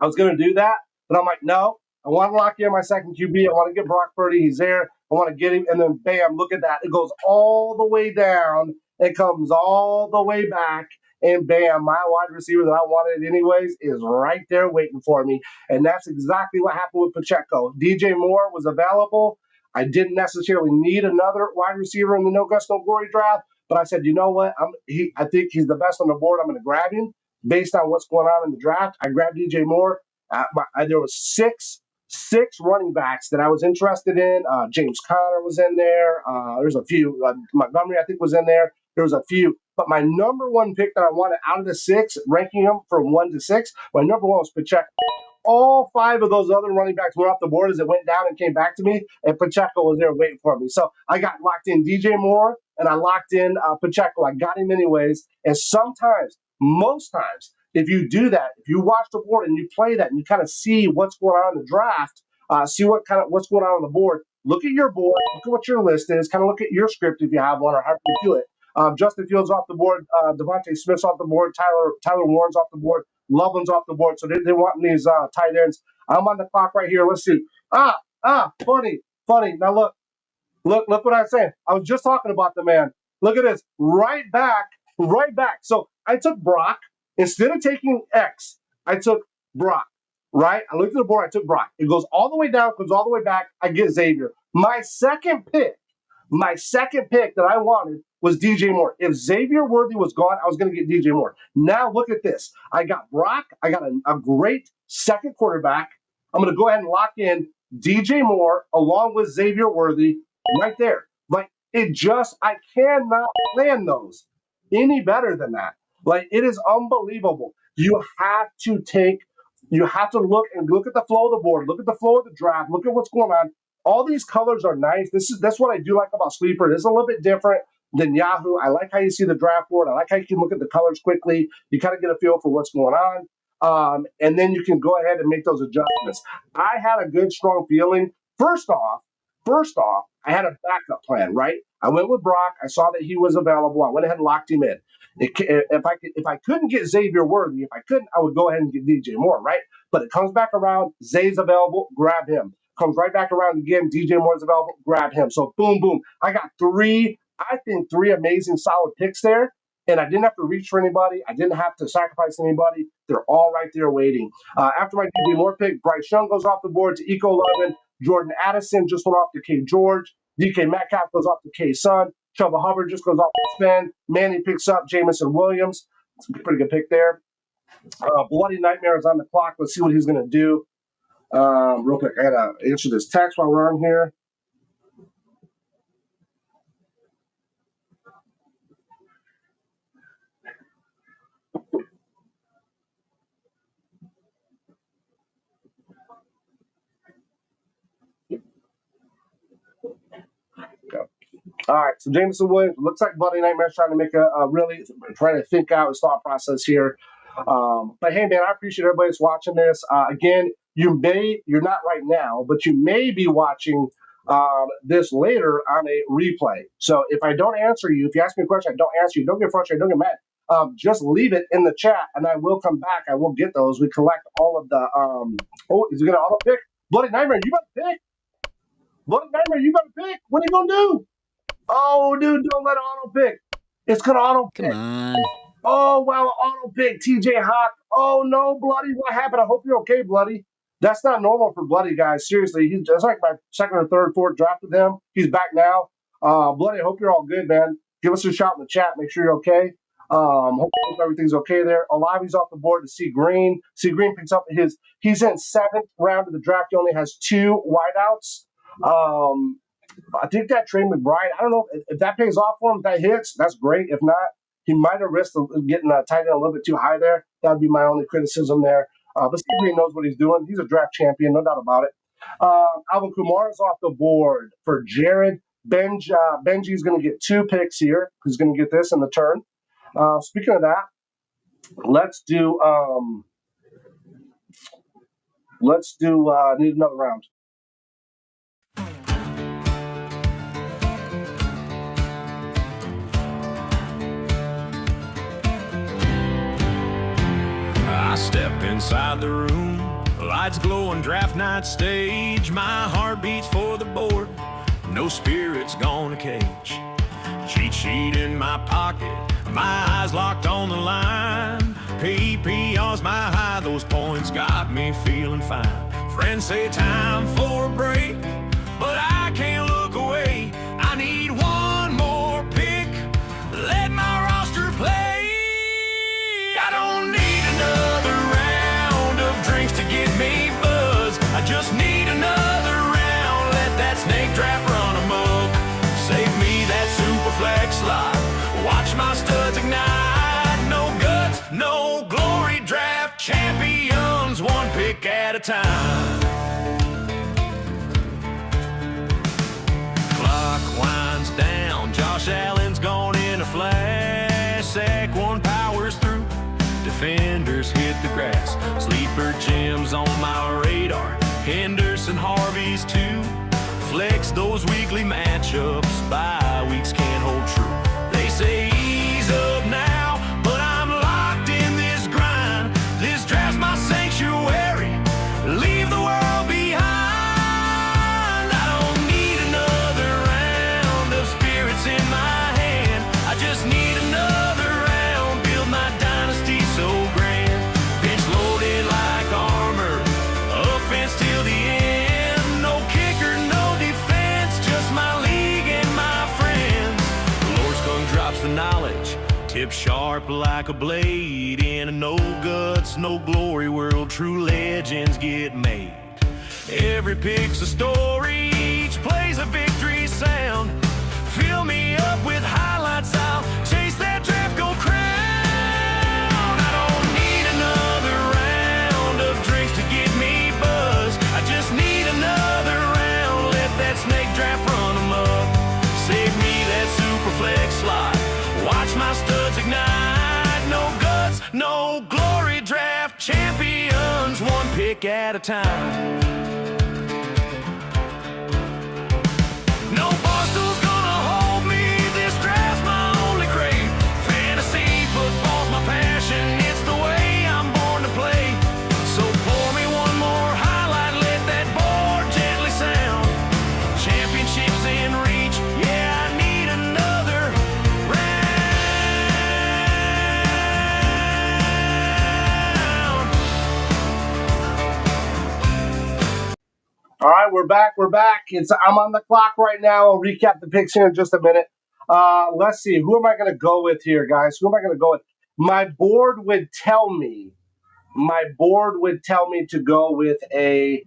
I was going to do that, but I'm like, no. I want to lock in my second QB. I want to get Brock Purdy. He's there. I want to get him. And then, bam, look at that. It goes all the way down. It comes all the way back. And, bam, my wide receiver that I wanted anyways is right there waiting for me. And that's exactly what happened with Pacheco. DJ Moore was available. I didn't necessarily need another wide receiver in the No Guts, No Glory draft. But I said, you know what? I think he's the best on the board. I'm going to grab him based on what's going on in the draft. I grabbed DJ Moore. There was six running backs that I was interested in. James Conner was in there. There's a few. Montgomery, I think, was in there. There was a few. But my number one pick that I wanted out of the six, ranking them from 1 to 6, my number one was Pacheco. All 5 of those other running backs went off the board as it went down and came back to me, and Pacheco was there waiting for me. So I got locked in DJ Moore, and I locked in Pacheco. I got him anyways. And most times, if you do that, if you watch the board and you play that and you kind of see what's going on in the draft, see what's going on the board, look at your board, look at what your list is, kind of look at your script if you have one or how you do it. Justin Fields off the board, Devontae Smith's off the board, Tyler Warren's off the board, Loveland's off the board. So they want these tight ends. I'm on the clock right here. Let's see. Funny. Now look what I'm saying. I was just talking about the man. Look at this. Right back. So I took Brock. Instead of taking X, I took Brock, right? I looked at the board, I took Brock. It goes all the way down, goes all the way back. I get Xavier. My second pick My second pick that I wanted was DJ Moore. If Xavier Worthy was gone, I was going to get DJ Moore. Now look at this. I got Brock. I got a great second quarterback. I'm going to go ahead and lock in DJ Moore along with Xavier Worthy right there. Like, I cannot plan those any better than that. Like, it is unbelievable. You have to look at the flow of the board, look at the flow of the draft, look at what's going on. All these colors are nice. That's what I do like about Sleeper. It's a little bit different than Yahoo. I like how you see the draft board. I like how you can look at the colors quickly. You kind of get a feel for what's going on. And then you can go ahead and make those adjustments. I had a good, strong feeling. First off, I had a backup plan, right? I went with Brock. I saw that he was available. I went ahead and locked him in. If I couldn't get Xavier Worthy, I would go ahead and get DJ Moore, right? But it comes back around. Zay's available. Grab him. Comes right back around again. DJ Moore's available. Grab him. So boom, boom. I got three amazing solid picks there. And I didn't have to reach for anybody. I didn't have to sacrifice anybody. They're all right there waiting. After my DJ Moore pick, Bryce Young goes off the board to Eco 11. Jordan Addison just went off to K. George. DK Metcalf goes off to K. Sun. Chuba Hubbard just goes off to Spen. Manny picks up Jamison Williams. It's a pretty good pick there. Bloody Nightmare is on the clock. Let's see what he's going to do. Real quick, I got to answer this text while we're on here. All right, so Jameson Williams, looks like Bloody Nightmare's trying to make trying to think out his thought process here. But hey, man, I appreciate everybody that's watching this. Again, you're not right now, but you may be watching this later on a replay. So if I don't answer you, if you ask me a question, I don't answer you, don't get frustrated, don't get mad. Just leave it in the chat, and I will come back. I will get those. We collect all of the. Is he going to auto pick? Bloody Nightmare, you got to pick. Bloody Nightmare, you got to pick. What are you going to do? Oh, dude, don't let it auto pick. It's going to auto pick. Come on. Oh, wow, auto pick. TJ Hawk. Oh, no, Bloody. What happened? I hope you're okay, Bloody. That's not normal for Bloody, guys. Seriously, that's like my second or third, fourth draft with him. He's back now. Bloody, I hope you're all good, man. Give us a shout in the chat. Make sure you're okay. Hope everything's okay there. Olavi's off the board to C Green. C Green picks up he's in 7th round of the draft. He only has 2 wideouts. I think that Trey McBride, I don't know if that pays off for him, if that hits, that's great. If not, he might have risked getting tight end a little bit too high there. That would be my only criticism there. But Steve Green knows what he's doing. He's a draft champion, no doubt about it. Alvin Kamara is off the board for Jared. Benji's going to get 2 picks here. He's going to get this in the turn. Speaking of that, let's do need another round. I step inside the room, lights glowing, draft night stage. My heart beats for the board, no spirit's gonna cage. Cheat sheet in my pocket, my eyes locked on the line. PPR's my high, those points got me feeling fine. Friends say time for a break, but I can't look away. I need one more pick, let my roster play. I don't need another round of drinks to get me buzzed. I just need another round, let that snake draft run amok. Save me that Superflex slot, watch my studs ignite. No guts, no glory, draft champions, one pick at a time. Clock winds down, Josh Allen's gone in a flash. Sack one powers through, defenders hit the grass. Sleeper Jim's on my radar, Henderson Harvey's too. Flex those weekly matchups, bye weeks can't hold true. They say ease up now, but I'm locked in this grind. This draft's my sanctuary, leave the world behind. I don't need another round of spirits in my hand. I just need another round, build my dynasty so grand. Bench loaded like armor, offense till the end. No kicker, no defense, just my league and my tip sharp like a blade. In a no guts, no glory world, true legends get made. Every pick's a story, each play's a victory sound. Fill me up with highlights, I'll chase that draft gold crown. I don't need another round of drinks to get me buzzed. I just need another round, let that snake draft run amok. Save me that Superflex slot, watch my studs ignite. No guts, no glory, draft champions, one pick at a time. No barstool's gonna hold me, this draft's my only crave. Fantasy football's my passion, it's the way I'm born to play. So pour me one more highlight, let that board gently sound. Championships in reach, yeah, I need another round. All right, we're back. I'm on the clock right now. I'll recap the picks here in just a minute. Let's see. Who am I going to go with here, guys? Who am I going to go with? My board would tell me to go with a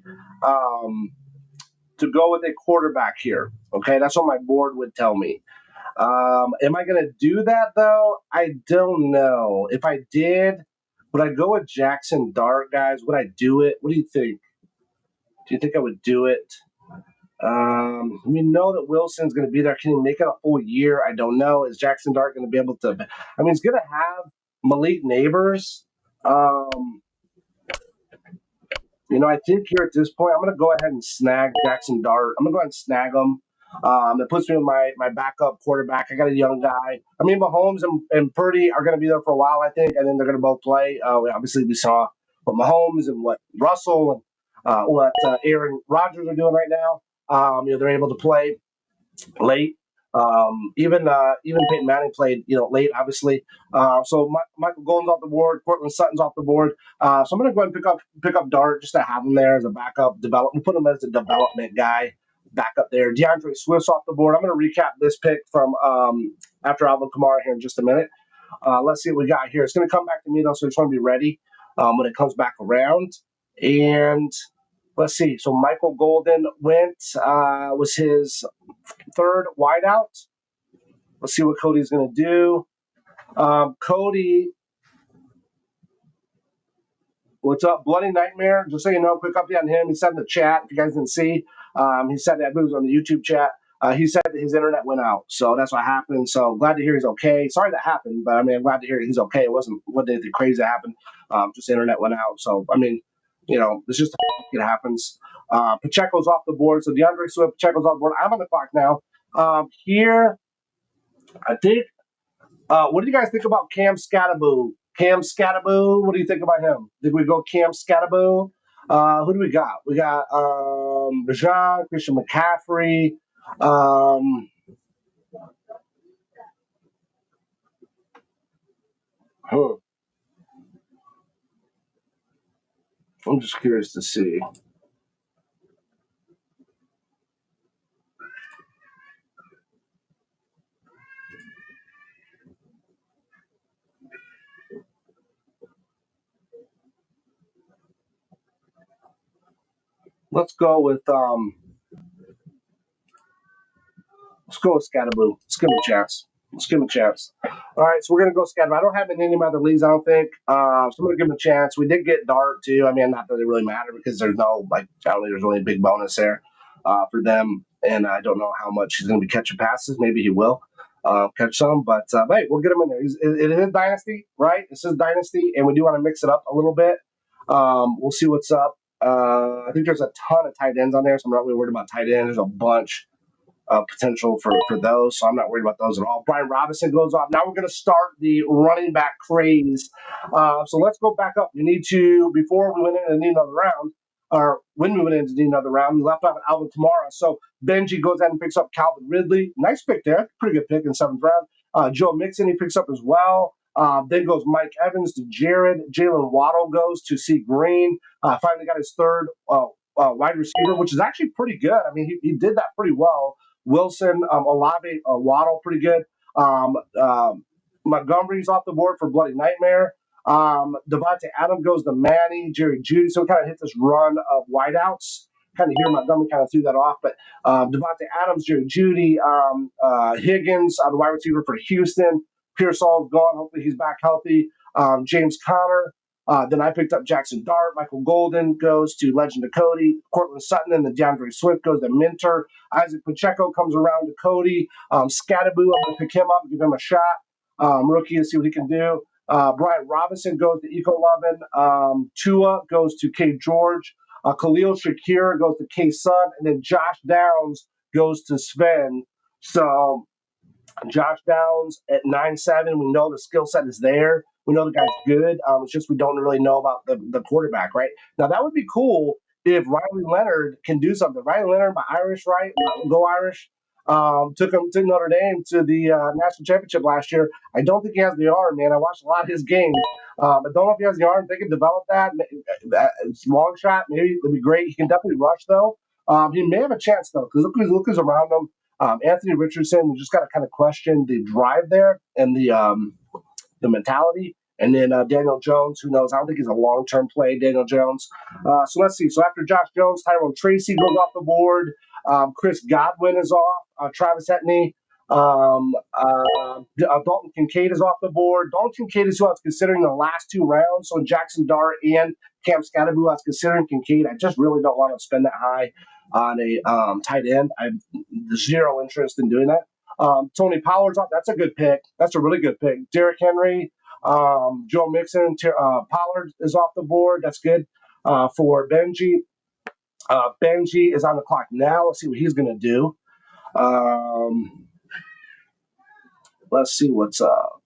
quarterback here. Okay, that's what my board would tell me. Am I going to do that though? I don't know. If I did, would I go with Jackson Dart, guys? Would I do it? What do you think? Do you think I would do it? We know that Wilson's going to be there. Can he make it a full year? I don't know. Is Jackson Dart going to be able to? I mean, he's going to have Malik Neighbors. I think here at this point, I'm going to go ahead and snag Jackson Dart. I'm going to go ahead and snag him. That puts me in my backup quarterback. I got a young guy. I mean, Mahomes and Purdy are going to be there for a while, I think, and then they're going to both play. Obviously, we saw what Mahomes and what Russell and what Aaron Rodgers are doing right now. They're able to play late. Even Peyton Manning played late, obviously. So Michael Golden's off the board, Cortland Sutton's off the board. So I'm going to go ahead and pick up Dart just to have him there as a backup development. Put him as a development guy back up there. DeAndre Swift's off the board. I'm going to recap this pick from after Alvin Kamara here in just a minute. Let's see what we got here. It's going to come back to me though, so I just want to be ready when it comes back around. And let's see. So Michael Golden was his third wideout. Let's see what Cody's going to do. Cody, what's up? Bloody Nightmare. Just so you know, quick update on him. He said in the chat, if you guys didn't see, he said that it was on the YouTube chat. He said that his internet went out, so that's what happened. So glad to hear he's okay. Sorry that happened, but I mean, I'm glad to hear he's okay. It wasn't anything crazy that happened. Just internet went out. So I mean, it's just it happens. Pacheco's off the board. So DeAndre Swift, Pacheco's off the board. I'm on the clock now. Here, I think. What do you guys think about Cam Scatterboo? What do you think about him? Did we go Cam Scatterboo? Who do we got? We got Rajan, Christian McCaffrey. I'm just curious to see. Let's go with Scatterboo. Let's give him a chance. All right, so we're gonna go Scatterboo. I don't have him in any other leagues, I don't think. So I'm gonna give him a chance. We did get Dart too. I mean, not that it really matter because there's no I don't think there's really a big bonus there for them, and I don't know how much he's gonna be catching passes. Maybe he will catch some, but hey, we'll get him in there. It is Dynasty, right? This is Dynasty, and we do want to mix it up a little bit. We'll see what's up. I think there's a ton of tight ends on there, so I'm not really worried about tight ends. There's a bunch of potential for those, so I'm not worried about those at all. Brian Robinson goes off. Now we're going to start the running back craze. So let's go back up. We need to, before we went in and need another round, or when we went in to need another round, we left off at Alvin Kamara. So Benji goes ahead and picks up Calvin Ridley. Nice pick there. Pretty good pick in 7th round. Joe Mixon, he picks up as well. Then goes Mike Evans to Jared. Jalen Waddle goes to C. Green. Finally got his third wide receiver, which is actually pretty good. I mean, he did that pretty well. Wilson, Olave, Waddle, pretty good. Montgomery's off the board for Bloody Nightmare. Devontae Adams goes to Manny, Jerry Judy. So we kind of hit this run of wideouts. Kind of hear Montgomery kind of threw that off, but Devontae Adams, Jerry Judy, Higgins, the wide receiver for Houston. Pearsall's gone. Hopefully he's back healthy. James Conner. Then I picked up Jackson Dart. Michael Golden goes to Legend of Cody. Cortland Sutton and the DeAndre Swift goes to Minter. Isaac Pacheco comes around to Cody. Scattaboo, I'm going to pick him up, give him a shot. Rookie and see what he can do. Brian Robinson goes to Eco Lovin. Tua goes to K. George. Khalil Shakir goes to K. Sun. And then Josh Downs goes to Sven. So Josh Downs at 9'7". We know the skill set is there. We know the guy's good. It's just we don't really know about the quarterback, right? Now, that would be cool if Riley Leonard can do something. Riley Leonard, my Irish, right? Go Irish. Took Notre Dame to the national championship last year. I don't think he has the arm, man. I watched a lot of his games, but don't know if he has the arm. They can develop that. It's long shot. Maybe it'll be great. He can definitely rush, though. He may have a chance, though, because look who's around him. Anthony Richardson, we just got to kind of question the drive there and the mentality. And then Daniel Jones, who knows? I don't think he's a long-term play, Daniel Jones. So let's see. So after Josh Jones, Tyrone Tracy goes off the board. Chris Godwin is off. Travis Hetney. Dalton Kincaid is off the board. Dalton Kincaid is who I was considering the last two rounds. So Jackson Dart and Cam Scattaboo, I was considering Kincaid. I just really don't want to spend that high on a tight end. I have zero interest in doing that. Tony Pollard's off. That's a good pick. That's a really good pick. Derrick Henry, Joe Mixon, Pollard is off the board. That's good for Benji. Benji is on the clock now. Let's see what he's going to do. Let's see what's up.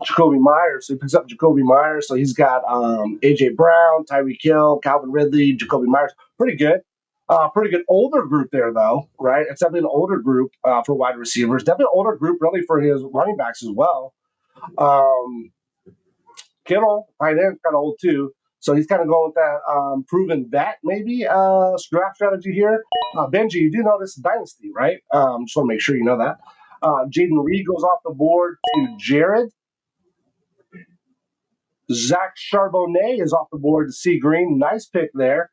Jacoby Myers. So he picks up Jacoby Myers. So he's got A.J. Brown, Tyreek Hill, Calvin Ridley, Jacoby Myers. Pretty good. Pretty good older group there, though, right? It's definitely an older group for wide receivers. Definitely an older group, really, for his running backs as well. Kittle, tight end, kind of old, too. So he's kind of going with that proven vet, maybe, draft strategy here. Benji, you do know this is Dynasty, right? Just want to make sure you know that. Jaden Reed goes off the board to Jared. Zach Charbonnet is off the board to C. Green. Nice pick there.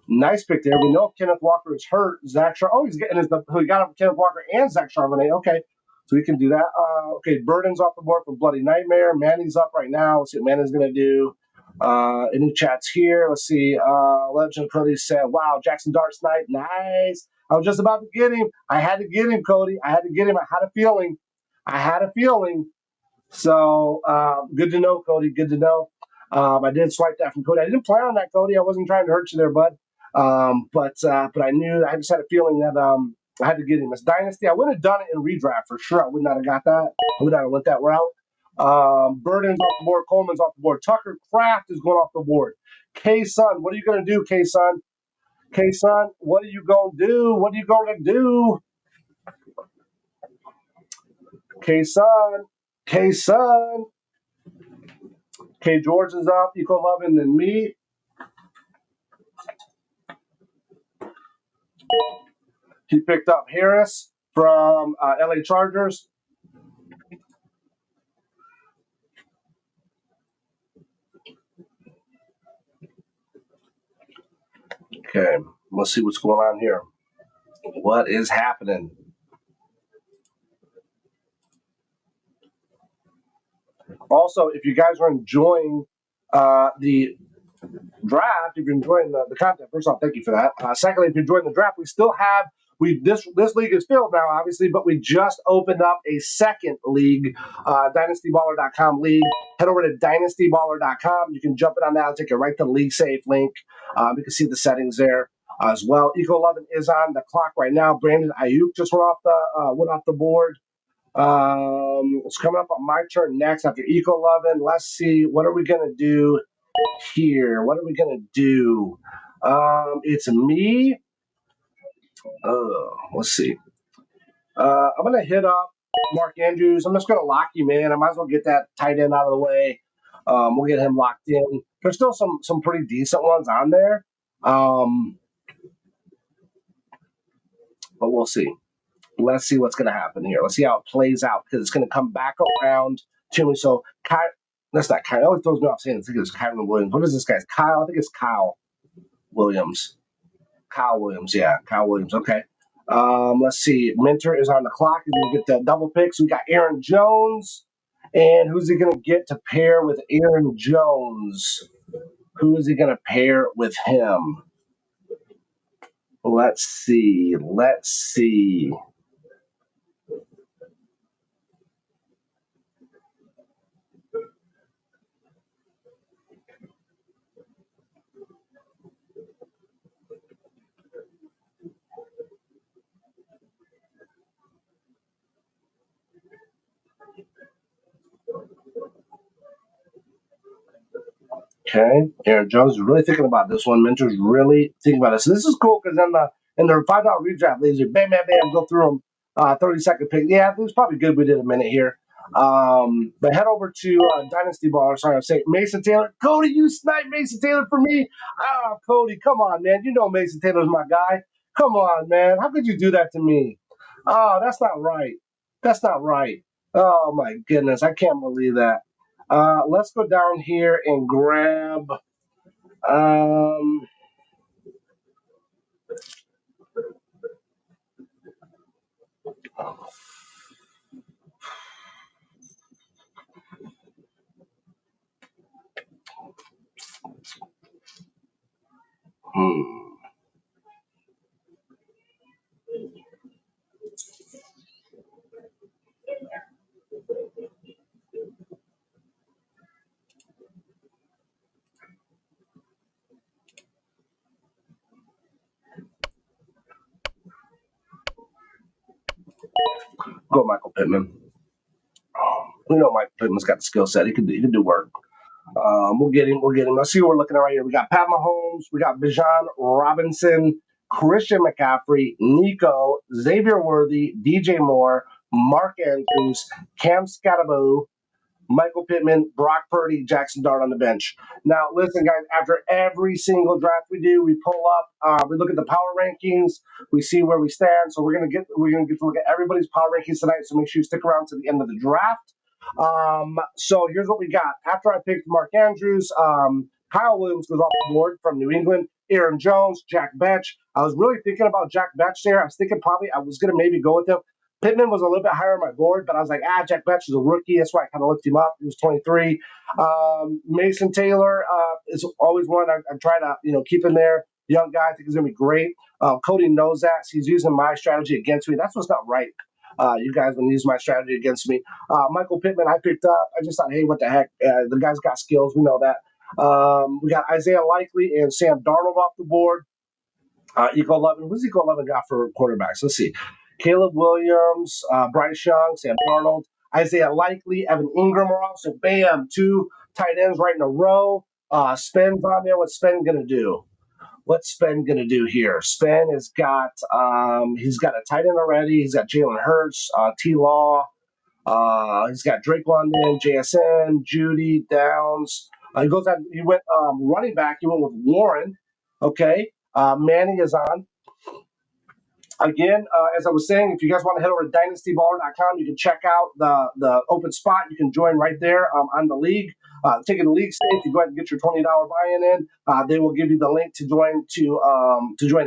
We know if Kenneth Walker is hurt. He's getting he got up Kenneth Walker and Zach Charbonnet. Okay, so we can do that. Okay, Burden's off the board for Bloody Nightmare. Manny's up right now. Let's see what Manny's going to do. Any chats here? Let's see. Legend Cody said, wow, Jackson Dart snipe. Nice. I was just about to get him. I had to get him, Cody. I had a feeling. So good to know, Cody. Good to know. I did swipe that from Cody. I didn't plan on that, Cody. I wasn't trying to hurt you there, bud. But I knew. I just had a feeling that I had to get him. As Dynasty, I would have done it in redraft for sure. I would not have got that. I would not have went that route. Burden's off the board. Coleman's off the board. Tucker Kraft is going off the board. K-Sun, what are you going to do, K-Sun? K-Sun, what are you going to do? K-Sun. K. George is up. Eco Lovin' and me. He picked up Harris from LA Chargers. Okay, let's see what's going on here. What is happening? Also, if you guys are enjoying the draft, if you're enjoying the content, first off, thank you for that. Secondly, if you're enjoying the draft, we still have this league is filled now, obviously, but we just opened up a second league, dynastyballer.com league. Head over to dynastyballer.com. You can jump in on that. I'll take you right to the league safe link. You can see the settings there as well. Eco Lovin is on the clock right now. Brandon Ayuk just went off the board. It's coming up on my turn next after Eco Lovin. Let's see, what are we gonna do here? It's me. Let's see. I'm gonna hit up Mark Andrews. I'm just gonna lock you, man. I might as well get that tight end out of the way. We'll get him locked in. There's still some pretty decent ones on there, but we'll see. Let's see what's going to happen here. Let's see how it plays out because it's going to come back around to me. So, that's not Kyle. It always throws me off saying I think it's Kyron Williams. What is this guy's? Kyle? I think it's Kyle Williams. Kyle Williams. Yeah, Kyle Williams. Okay. Let's see. Mentor is on the clock. He's going to get the double picks. We got Aaron Jones. And who's he going to get to pair with Aaron Jones? Who is he going to pair with him? Let's see. Let's see. Okay, Aaron Jones is really thinking about this one. Mentor's really thinking about it. So this is cool because in the $5 redraft leagues, you bam, bam, bam, go through them. 30-second pick. Yeah, it was probably good. We did a minute here. But head over to Dynasty Baller. Sorry, I'm saying Mason Taylor. Cody, you snipe Mason Taylor for me. Oh, Cody, come on, man. You know Mason Taylor's my guy. Come on, man. How could you do that to me? Oh, that's not right. That's not right. Oh my goodness, I can't believe that. Let's go down here and grab. Um, Go Michael Pittman. We know Michael Pittman's got the skill set. He can do work. We'll get him. We'll get him. Let's see what we're looking at right here. We got Pat Mahomes. We got Bijan Robinson, Christian McCaffrey, Nico, Xavier Worthy, DJ Moore, Mark Andrews, Cam Scatterbo, Michael Pittman, Brock Purdy, Jackson Dart on the bench. Now, listen, guys, after every single draft we do, we pull up, we look at the power rankings, we see where we stand. So we're gonna get to look at everybody's power rankings tonight. So make sure you stick around to the end of the draft. So here's what we got. After I picked Mark Andrews, Kyle Williams goes off the board from New England. Aaron Jones, Jack Betch. I was really thinking about Jack Betch there. I was thinking probably I was gonna maybe go with him. Pittman was a little bit higher on my board, but I was like, Jack Betch is a rookie. That's why I kind of looked him up. He was 23. Mason Taylor is always one I try to keep in there. Young guy, I think he's going to be great. Cody knows that. So he's using my strategy against me. That's what's not right. You guys want to use my strategy against me. Michael Pittman, I picked up. I just thought, hey, what the heck? The guy's got skills. We know that. We got Isaiah Likely and Sam Darnold off the board. Eco 11. Who's Eco 11 got for quarterbacks? Let's see. Caleb Williams, Bryce Young, Sam Darnold, Isaiah Likely, Evan Ingram are off. So, bam, 2 tight ends right in a row. Spen's on there. What's Spen going to do? What's Spen going to do here? Spen has got he's got a tight end already. He's got Jalen Hurts, T-Law. He's got Drake London, JSN, Judy, Downs. He went running back. He went with Warren. Okay. Manning is on. Again, as I was saying, if you guys want to head over to dynastyballer.com, you can check out the open spot. You can join right there on the league. Taking the league safe, you go ahead and get your $20 buy-in in. They will give you the link to join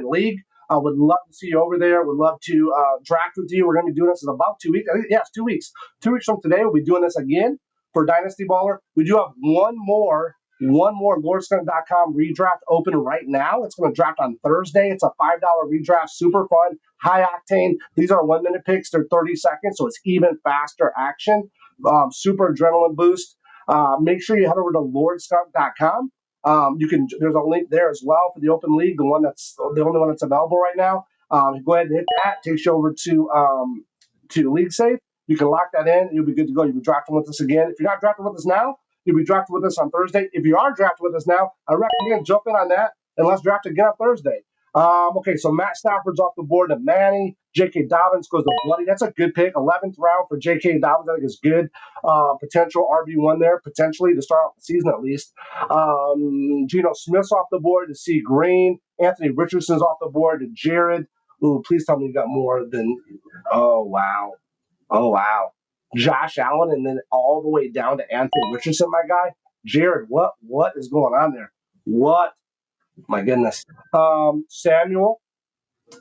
the league. I would love to see you over there. Would love to draft with you. We're going to be doing this in about 2 weeks. I think, it's 2 weeks. 2 weeks from today, we'll be doing this again for Dynasty Baller. We do have one more LordSkunk.com redraft open right now. It's going to draft on Thursday. It's a $5 redraft, super fun, high octane. These are 1 minute picks. They're 30 seconds, so it's even faster action. Super adrenaline boost. Make sure you head over to LordSkunk.com. There's a link there as well for the open league, the only one that's available right now. Go ahead and hit that. Takes you over to League Safe. You can lock that in. You'll be good to go. You'll be drafting with us again. If you're not drafting with us now, you'll be drafted with us on Thursday. If you are drafted with us now, I recommend jump in on that and let's draft again on Thursday. Okay, so Matt Stafford's off the board to Manny. J.K. Dobbins goes to Bloody. That's a good pick. 11th round for J.K. Dobbins, I think is good. Potential RB1 there, potentially, to start off the season at least. Geno Smith's off the board to C. Green. Anthony Richardson's off the board to Jared. Ooh, please tell me you got more than. Oh, wow. Oh, wow. Josh Allen, and then all the way down to Anthony Richardson, my guy. Jared, what is going on there? What? My goodness. Samuel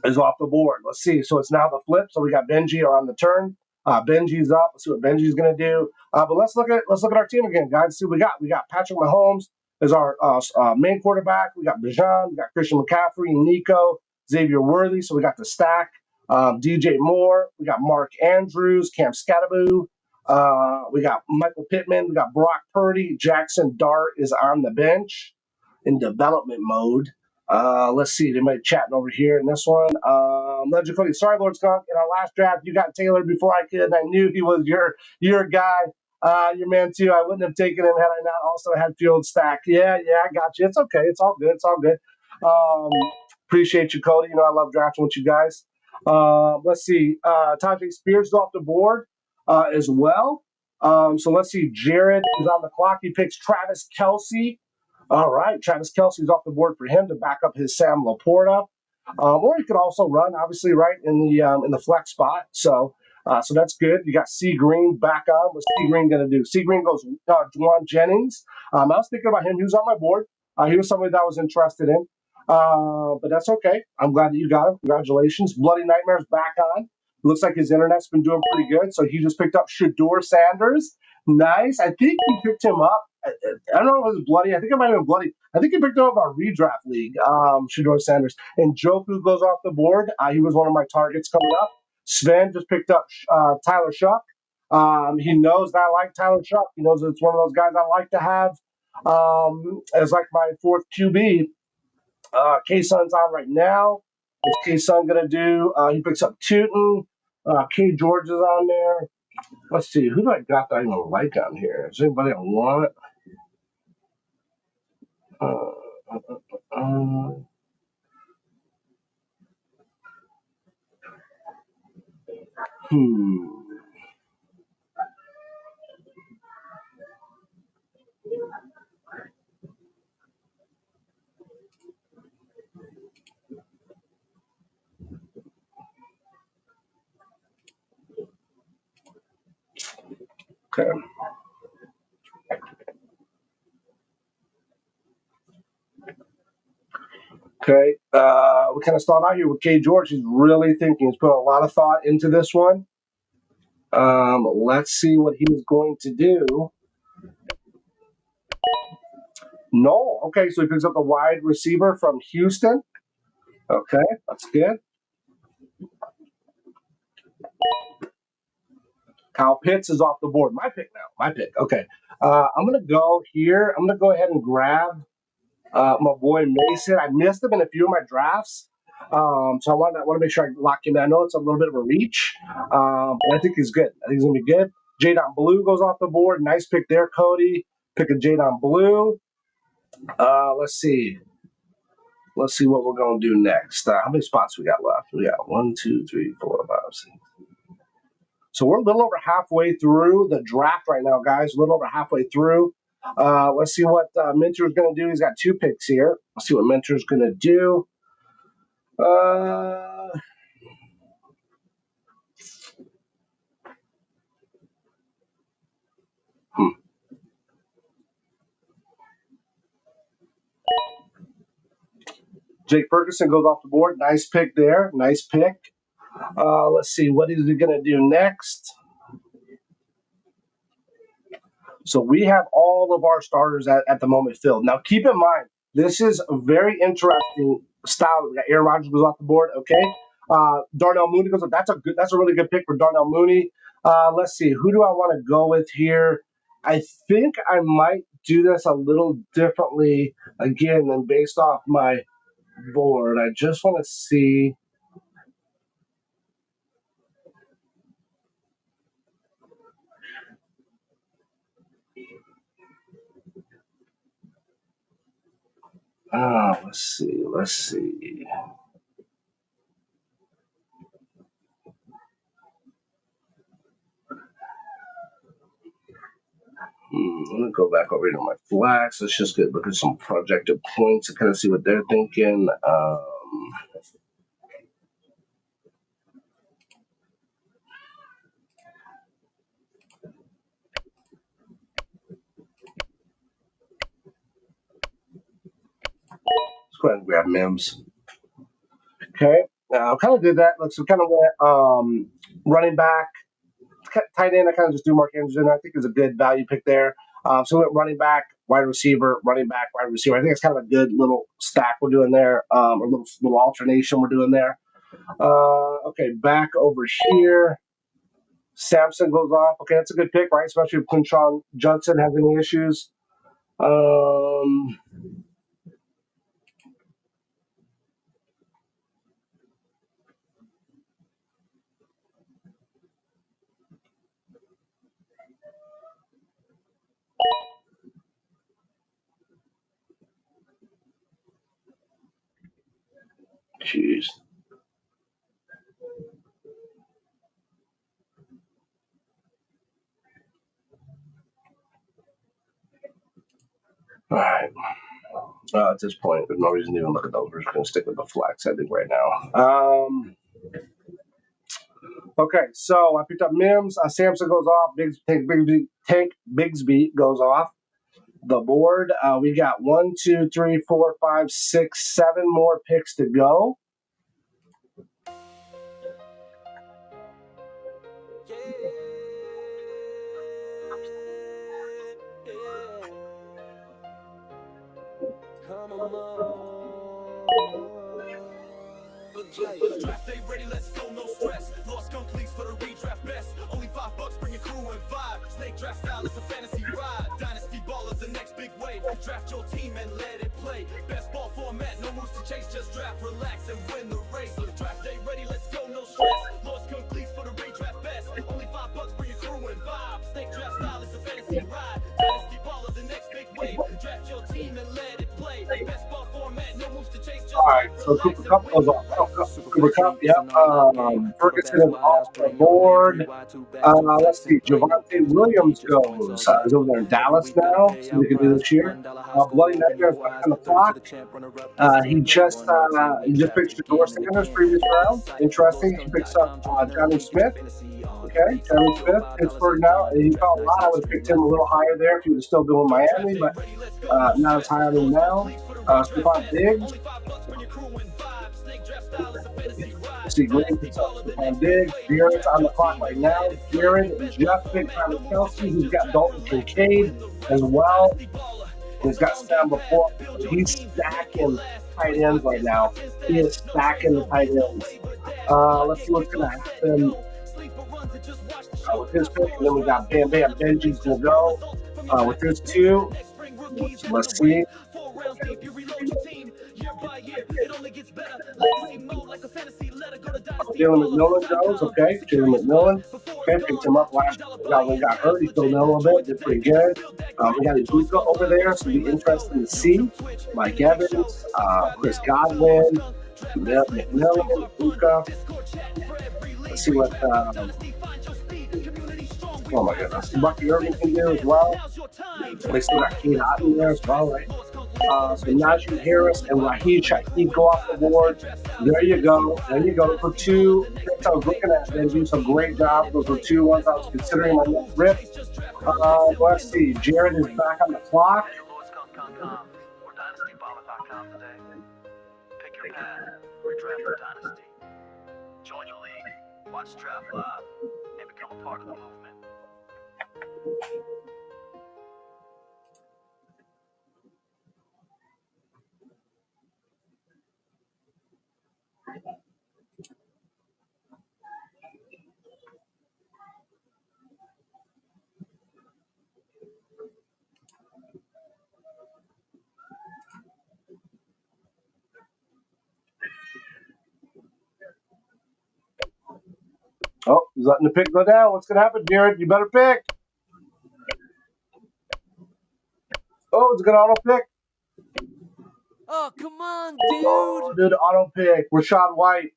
is off the board. Let's see. So it's now the flip. So we got Benji on the turn. Benji's up. Let's see what Benji's going to do. But let's look at our team again, guys. See what we got. We got Patrick Mahomes as our main quarterback. We got Bijan. We got Christian McCaffrey, Nico, Xavier Worthy. So we got the stack. DJ Moore. We got Mark Andrews, Cam Scattaboo. We got Michael Pittman. We got Brock Purdy. Jackson Dart is on the bench in development mode. Let's see. They might chatting over here in this one. Legend Cody. Sorry, Lord Skunk. In our last draft, you got Taylor before I could, and I knew he was your guy, your man too. I wouldn't have taken him had I not also had Field Stack. Yeah, I got you. It's okay. It's all good. It's all good. Appreciate you, Cody. You know I love drafting with you guys. Let's see. Tajay Spears is off the board as well. So let's see. Jared is on the clock. He picks Travis Kelce. All right, Travis Kelce's off the board for him to back up his Sam Laporta, or he could also run, obviously, right in the flex spot. So that's good. You got C Green back on. What's C Green going to do? C Green goes Juwan Jennings. I was thinking about him. He was on my board. He was somebody that I was interested in, but that's okay. I'm glad that you got him. Congratulations. Bloody Nightmare's back on. Looks like his internet's been doing pretty good. So he just picked up Shador Sanders. Nice. I think he picked him up. I don't know if it was Bloody. I think it might have been Bloody. I think he picked him up our redraft league, Shador Sanders. And Joku goes off the board. He was one of my targets coming up. Sven just picked up Tyler Shuck. He knows that I like Tyler Shuck. He knows it's one of those guys I like to have as like my fourth QB. K-Sun's on right now. What's K-Sun going to do? He picks up Tootin. K. George is on there. Let's see. Who do I got that I even like on here? Is anybody I want? Okay. Okay. We kind of start out here with K. George. He's really thinking. He's put a lot of thought into this one. Let's see what he's going to do. No. Okay, so he picks up a wide receiver from Houston. Okay, that's good. Kyle Pitts is off the board. My pick now. My pick. Okay. I'm going to go here. I'm going to go ahead and grab my boy Mason. I missed him in a few of my drafts. So I want to make sure I lock him in. I know it's a little bit of a reach, but I think he's good. I think he's going to be good. Jadon Blue goes off the board. Nice pick there, Cody. Pick a Jadon Blue. Let's see. Let's see what we're going to do next. How many spots we got left? We got 1, 2, 3, 4, 5, 6. So we're a little over halfway through the draft right now, guys. A little over halfway through. Let's see what Minter's going to do. He's got 2 picks here. Let's see what Minter's going to do. Jake Ferguson goes off the board. Nice pick there. Nice pick. Let's see. What is he going to do next? So we have all of our starters at the moment filled. Now, keep in mind, this is a very interesting style. We got Aaron Rodgers goes off the board. Okay. Darnell Mooney goes up. That's a really good pick for Darnell Mooney. Let's see. Who do I want to go with here? I think I might do this a little differently again than based off my board. I just want to see. Let's see. Let's see. Let me go back over here to my flags. Let's just look at some projected points and kind of see what they're thinking. Let's go ahead and grab Mims. Okay, kind of did that. Let's kind of went running back, tight end. I kind of just do Mark Andrews in. I think is a good value pick there. So we went running back, wide receiver, running back, wide receiver. I think it's kind of a good little stack we're doing there, a little alternation we're doing there. Okay, back over here. Samson goes off. Okay, that's a good pick, right? Especially if Quinshon Judson has any issues. Jeez. All right. At this point, there's no reason to even look at those. We're just going to stick with the flex, I think, right now. Okay, so I picked up Mims. Samson goes off. Tank Bigsby goes off the board. We got 1, 2, 3, 4, 5, 6, 7 more picks to go. Draft day ready, let's go, no stress. LordSkunk leagues for the redraft best. Only $5, bring your crew and vibe. Snake draft style, it's a fantasy ride. Dynasty ball is the next big wave. Draft your team and let it play. Best ball format, no moves to chase, just draft, relax, and win the race. So draft day ready, let's go, no stress. LordSkunk leagues for the redraft best. Only $5, bring your crew and vibe. Snake draft style, it's a fantasy ride. Dynasty ball is the next big wave. Draft your team and let it play. Best ball format, no moves to chase, just Alright, so Cooper Cup goes off. Cooper Cup, yep. Ferguson is off the board. Let's see. Javonte Williams goes. He's over there in Dallas now. So we can do this year. Bloody Nightmare is back on the clock. He just pitched the Dorsey in his previous round. Interesting. He picks up Johnny Smith. Okay, Johnny Smith, Pittsburgh now. He felt a lot. I would have picked him a little higher there if he was still doing Miami, but not as high on him now. Stephon Diggs. See, Green picks up Stephon Diggs. Jared's on the clock right now. Jared just picked Travis Kelce. He's got Dalton Kincaid as well. He's got Sam before. He's stacking tight ends right now. He is stacking the tight ends. Let's see what's going to happen with his pick. And then we got Bam Bam. Benji's going to go with his two. Let's see. Jalen McMillan goes, okay. Jalen McMillan, okay, picked him up last year. We got hurt. He filled in a little bit, did pretty good. We got Ibuka over there, so it'll be interesting to see. Mike Evans, Chris Godwin, McMillan, Ibuka. Let's see what, oh my goodness, Bucky Irving can do as well. They still got Kate Otten there as well, right? So Najee Harris and Raheem Shaheed go off the board. There you go. There you go. For two picks I was looking at, they do some great job. Those were two ones I was considering my next rip. Let's see. Jared is back on the clock. LordSkunk.com or DynastyBaller.com today. Pick your path. Redraft your Dynasty. Join the league. Watch draft live and become a part of the movement. Oh, he's letting the pick go down. What's going to happen, Jared? You better pick. Oh, it's a good auto pick. Oh, come on, Oh, dude. dude, auto pick. Rashad White.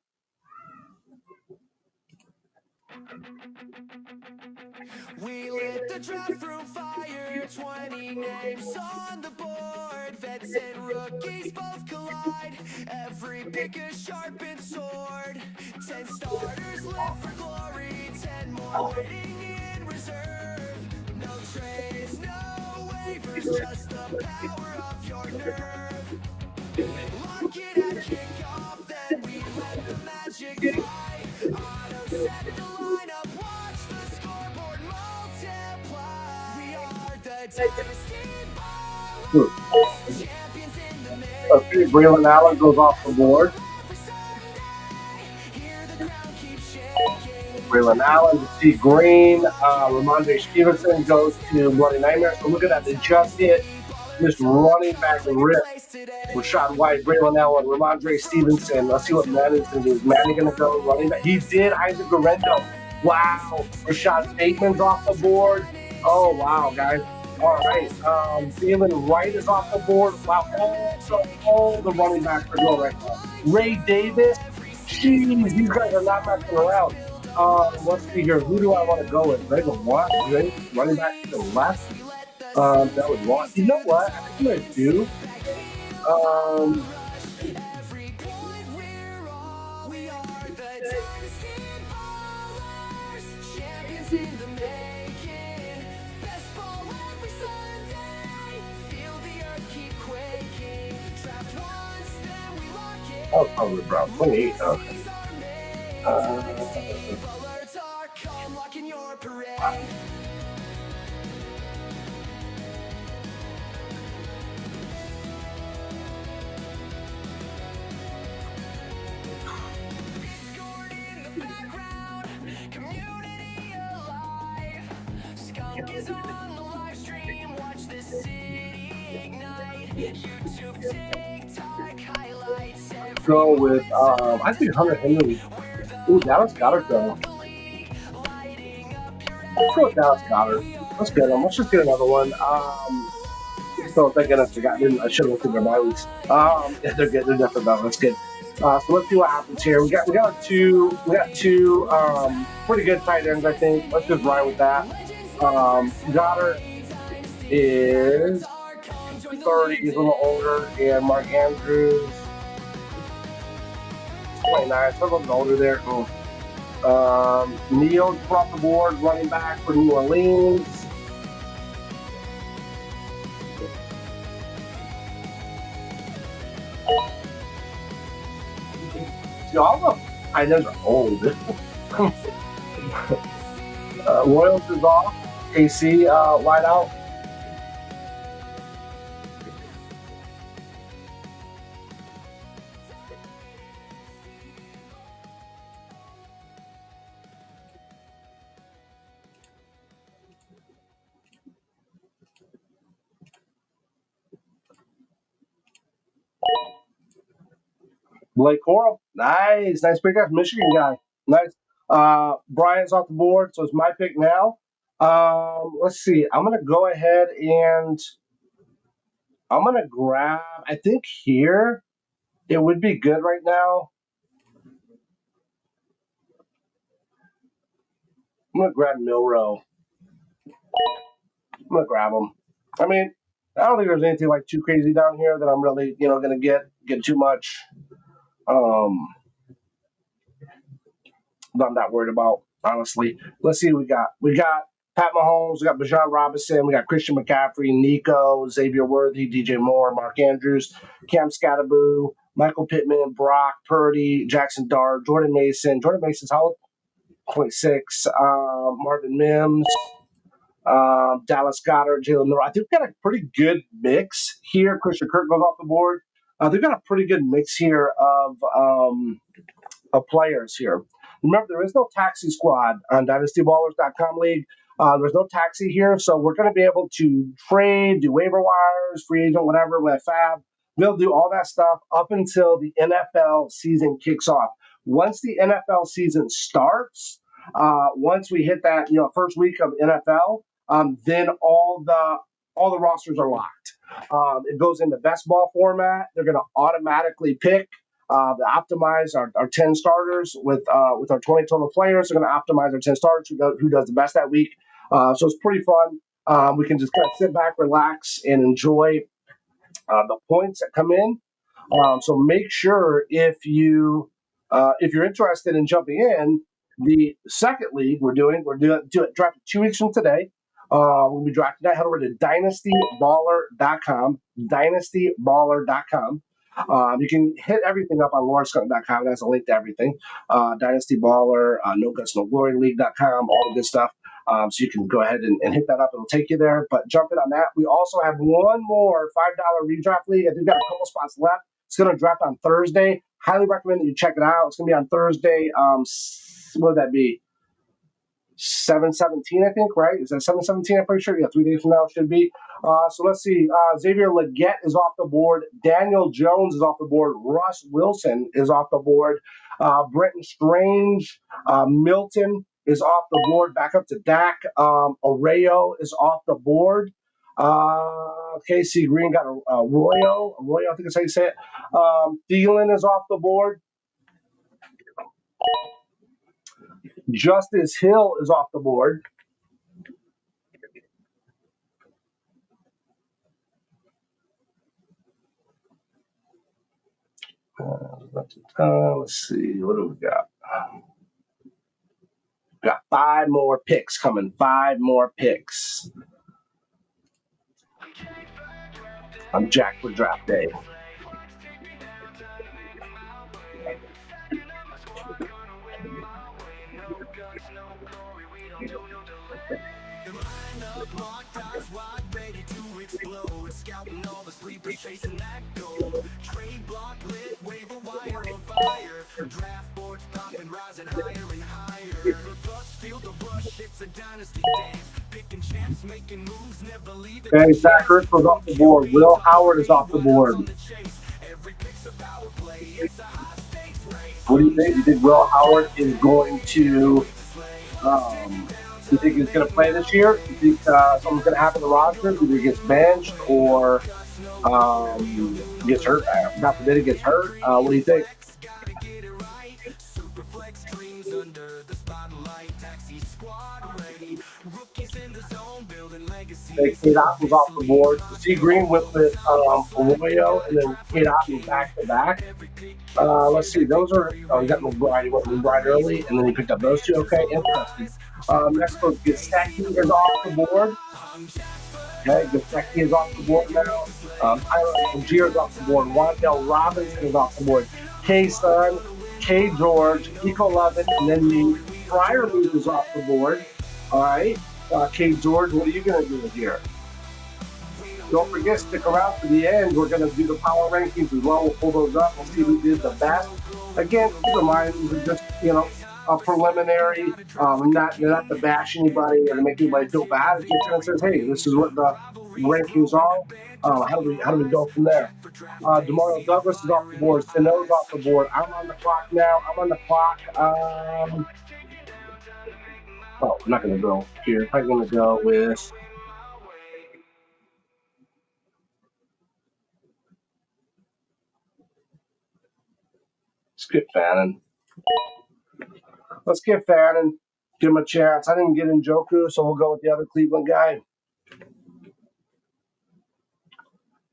We lit the draft room fire, 20 names on the board. Vets and rookies both collide. Every pick a sharpened sword. 10 starters left for glory, 10 more waiting in reserve. No trades, no waivers, just the power of your nerve. Lock it at kickoff, then we let the magic fly. Auto set the lineup, watch the scoreboard multiply. We are the Dynasty Ballers, champions in the Okay, Braylon Allen goes off the board. for Sunday. Hear the ground keep shaking. Braylon Allen to see Green. Ramondre Stevenson goes to Bloody Nightmare. So look at that. They just hit this running back rip. Rashad White, Braylon Allen, Ramondre Stevenson. Let's see what Manning's going to do. Is Manning going to go running back? He did. Isaac Guerrero. Wow. Rashad Bateman's off the board. Oh, wow, guys. All right. Thielen Wright is off the board. Wow. All the running backs are going right now. Ray Davis. Jeez, these guys are not messing around. Let's see here. Who do I want to go with? Reagan Watt, running back to the left. That would want. You know what? I think I'm gonna do. Every point we're on. We are the Dynasty Ballers, champions in the making. Best ball every Sunday. Feel the earth keep quaking. Draft once, then we lock it. Oh, probably Brown. 28. Okay. These are made. Alerts are come, locking your parade. Discord in the background, community alive. Skunk is on the live stream, watch the city ignite. YouTube, TikTok, highlights. Go with. I think Hunter Henry. Ooh, Dallas Goddard though. Let's go with Dallas Goddard. Let's get him. Let's just get another one. So thank goodness I should have looked at their bye weeks. Yeah, they're good. They're definitely better. That's good. So let's see what happens here. We got two pretty good tight ends, I think. Let's just ride with that. Goddard is 30. He's a little older, and Mark Andrews 29. So a little older there. Neal's off the board, running back for New Orleans. See, all the tight ends are old. Royals is off. KC wide out. Blake Coral, nice pickup, Michigan guy, nice. Brian's off the board, so it's my pick now. Let's see. I'm gonna go ahead and I'm gonna grab. I think here it would be good right now. I'm gonna grab Milrow. I'm gonna grab him. I mean, I don't think there's anything like too crazy down here that I'm really, gonna get too much. I'm not worried about, honestly. Let's see what we got. We got Pat Mahomes, we got Bijan Robinson, we got Christian McCaffrey, Nico, Xavier Worthy, DJ Moore, Mark Andrews, Cam Scatterboo, Michael Pittman, Brock Purdy, Jackson Dart, Jordan Mason. Jordan Mason's how old? 26. Marvin Mims, Dallas Goddard, Jalen Miller. I think we've got a pretty good mix here. Christian Kirk goes off the board. They've got a pretty good mix here of players here. Remember, there is no taxi squad on DynastyBallers.com League. There's no taxi here, so we're going to be able to trade, do waiver wires, free agent, whatever, with Fab. We'll do all that stuff up until the NFL season kicks off. Once the NFL season starts, once we hit that first week of NFL, then all the rosters are locked. It goes into best ball format. They're going to automatically pick. Optimize our 10 starters with our 20 total players. They're going to optimize our 10 starters who does the best that week. So it's pretty fun. We can just kind of sit back, relax, and enjoy the points that come in. So make sure if you're interested in jumping in, the second league we're doing drafting 2 weeks from today. We'll be drafting that. Head over to dynastyballer.com. Dynastyballer.com. You can hit everything up on LordSkunk.com. That's a link to everything. Dynasty Baller, No Guts No Glory League.com, all the good stuff. So you can go ahead and hit that up. It'll take you there. But jump in on that. We also have one more $5 redraft league. I think we've got a couple spots left. It's going to draft on Thursday. Highly recommend that you check it out. It's going to be on Thursday. What would that be? 7/17, I think, right? Is that 7/17? I'm pretty sure. Yeah, 3 days from now it should be. So let's see. Xavier Leggett is off the board. Daniel Jones is off the board. Russ Wilson is off the board. Brenton Strange, Milton is off the board. Back up to Dak. Arroyo is off the board. KC Green got a Arroyo, I think that's how you say it. Thielen is off the board. Justice Hill is off the board. Let's see. What do we got? Got 5 more picks coming. 5 more picks. I'm jacked for draft day. Chasing that goal. Trade block lit, waiver wire on fire. Draft boards popping, rising higher and higher. Bus field the rush, it's a dynasty dance. Picking champs, making moves, never leaving. Okay, Zach Ertz was off the board. Will Howard is off the board. What do you think? You think Will Howard is going to? You think he's going to play this year? You think something's going to happen to the roster? Either he gets benched or gets hurt. God forbid he gets hurt. What do you think? Superflex dreams under the spotlight. Taxi squad ready. Rookies in the zone building legacy. Kate Otton's off the board. C. Green went with Arroyo, and then Kate Otton back to back. Let's see. Those are. You got McBride. He went McBride early, and then he picked up those two. Okay, interesting. Next one, Gesicki is off the board. Okay, Gesicki is off the board now. Tyler Algier is off the board. Wandale Robinson is off the board. K-Sun, K. George, Eco Lovin, and then the Fryer Move is off the board. All right. K. George, what are you going to do here? Don't forget, stick around to the end. We're going to do the power rankings as well. We'll pull those up. We'll see who did the best. Again, keep in mind, these are just, a preliminary. Not to bash anybody or to make anybody feel bad. It just kind of says, hey, this is what the rankings are. How do we go from there? Demario Douglas is off the board. Sano's off the board. I'm on the clock now. I'm not going to go here. I'm going to go with. Skip Fannin. Let's get Fannin. Give him a chance. I didn't get Njoku, so we'll go with the other Cleveland guy.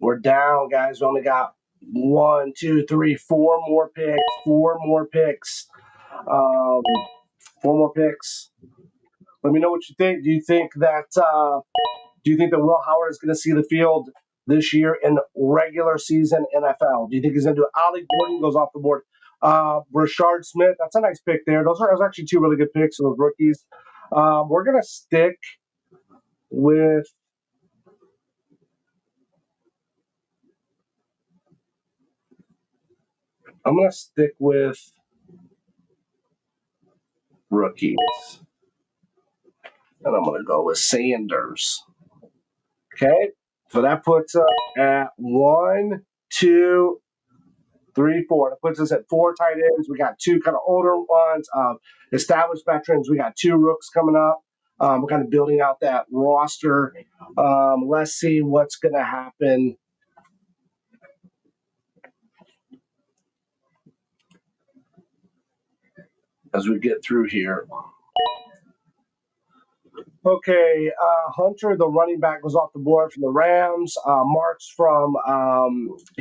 We're down, guys. We only got 1, 2, 3, 4 more picks. 4 more picks. 4 more picks. Let me know what you think. Do you think that Will Howard is going to see the field this year in regular season NFL? Do you think he's going to do it? Ollie Gordon goes off the board. Rashard Smith, that's a nice pick there. Those are actually 2 really good picks of those rookies. We're going to stick with rookies. And I'm going to go with Sanders. Okay, so that puts us at 1, 2, 3, 4. That puts us at 4 tight ends. We got 2 kind of older ones, established veterans. We got 2 rooks coming up. We're kind of building out that roster. Let's see what's going to happen. As we get through here. Okay, Hunter, the running back, goes off the board from the Rams. Marks from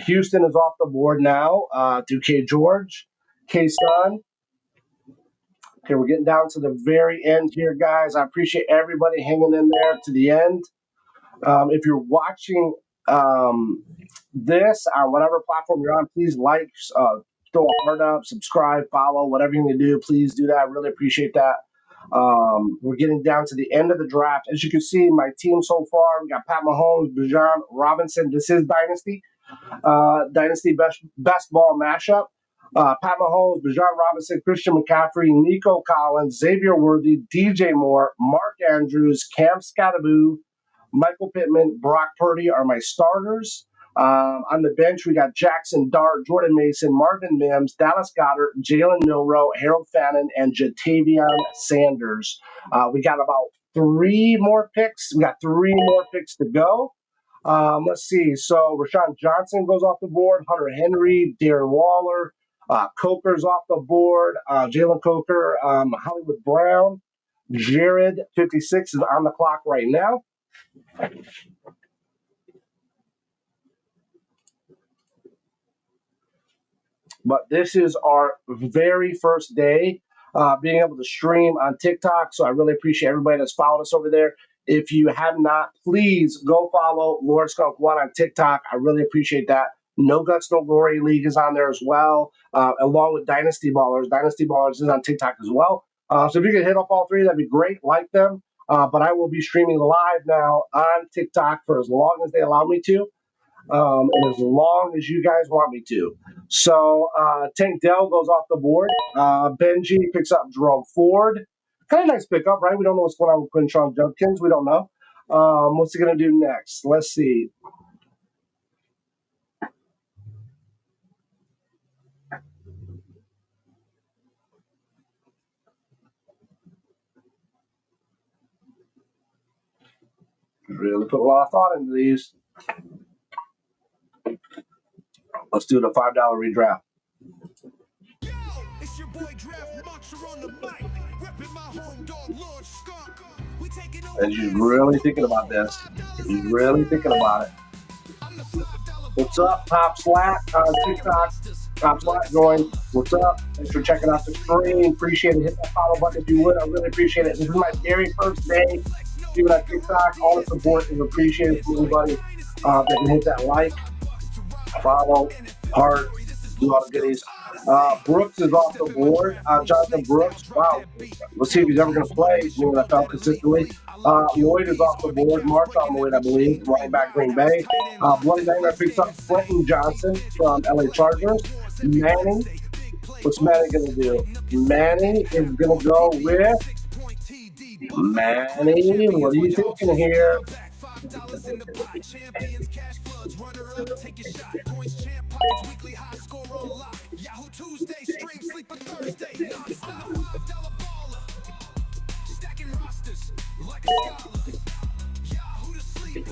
Houston is off the board now to K. George. K-Son. Okay, we're getting down to the very end here, guys. I appreciate everybody hanging in there to the end. If you're watching this on whatever platform you're on, please like, throw a heart up, subscribe, follow, whatever you need to do. Please do that. I really appreciate that. We're getting down to the end of the draft. As you can see, my team so far, we got Pat Mahomes, Bijan Robinson. This is Dynasty. Dynasty best ball mashup. Pat Mahomes, Bijan Robinson, Christian McCaffrey, Nico Collins, Xavier Worthy, DJ Moore, Mark Andrews, Cam Scattaboo, Michael Pittman, Brock Purdy are my starters. On the bench, we got Jackson Dart, Jordan Mason, Marvin Mims, Dallas Goedert, Jalen Milroe, Harold Fannin, and Jatavion Sanders. We got about 3 more picks. We got 3 more picks to go. Let's see. So Rashawn Johnson goes off the board, Hunter Henry, Darren Waller, Coker's off the board, Jalen Coker, Hollywood Brown, Jared 56 is on the clock right now. But this is our very first day being able to stream on TikTok. So I really appreciate everybody that's followed us over there. If you have not, please go follow LordSkunk1 on TikTok. I really appreciate that. No Guts, No Glory League is on there as well, along with Dynasty Ballers. Dynasty Ballers is on TikTok as well. So if you could hit up all 3, that'd be great. Like them. But I will be streaming live now on TikTok for as long as they allow me to. And as long as you guys want me to. So Tank Dell goes off the board. Benji picks up Jerome Ford. Kind of nice pickup, right? We don't know what's going on with Quinshon Judkins. We don't know. What's he going to do next? Let's see. Really put a lot of thought into these. Let's do the $5 redraft. Yo, it's your boy Draft Muncher on the mic. Reppin' my home dog, LordSkunk. We taking over. And you're really thinking about this. You're really thinking about it. What's up, Top Slat on TikTok? Top Slat joined. What's up? Thanks for checking out the stream. Appreciate it. Hit that follow button if you would. I really appreciate it. This is my very first day doing on TikTok. All the support is appreciated from everybody that can hit that like, follow, heart, do all the goodies. Brooks is off the board. Jonathan Brooks, wow. Let's see if he's ever going to play in the NFL consistently. Lloyd is off the board. Marshawn Lloyd, I believe, running back Green Bay. Bloody Nightmare picks up Quentin Johnson from LA Chargers. Manning, what's Manning going to do? Manning is going to go with Manning. What are you thinking here? Yahoo Tuesday, stream sleep on Thursday. Stacking rosters like a scholar. Yahoo to sleep.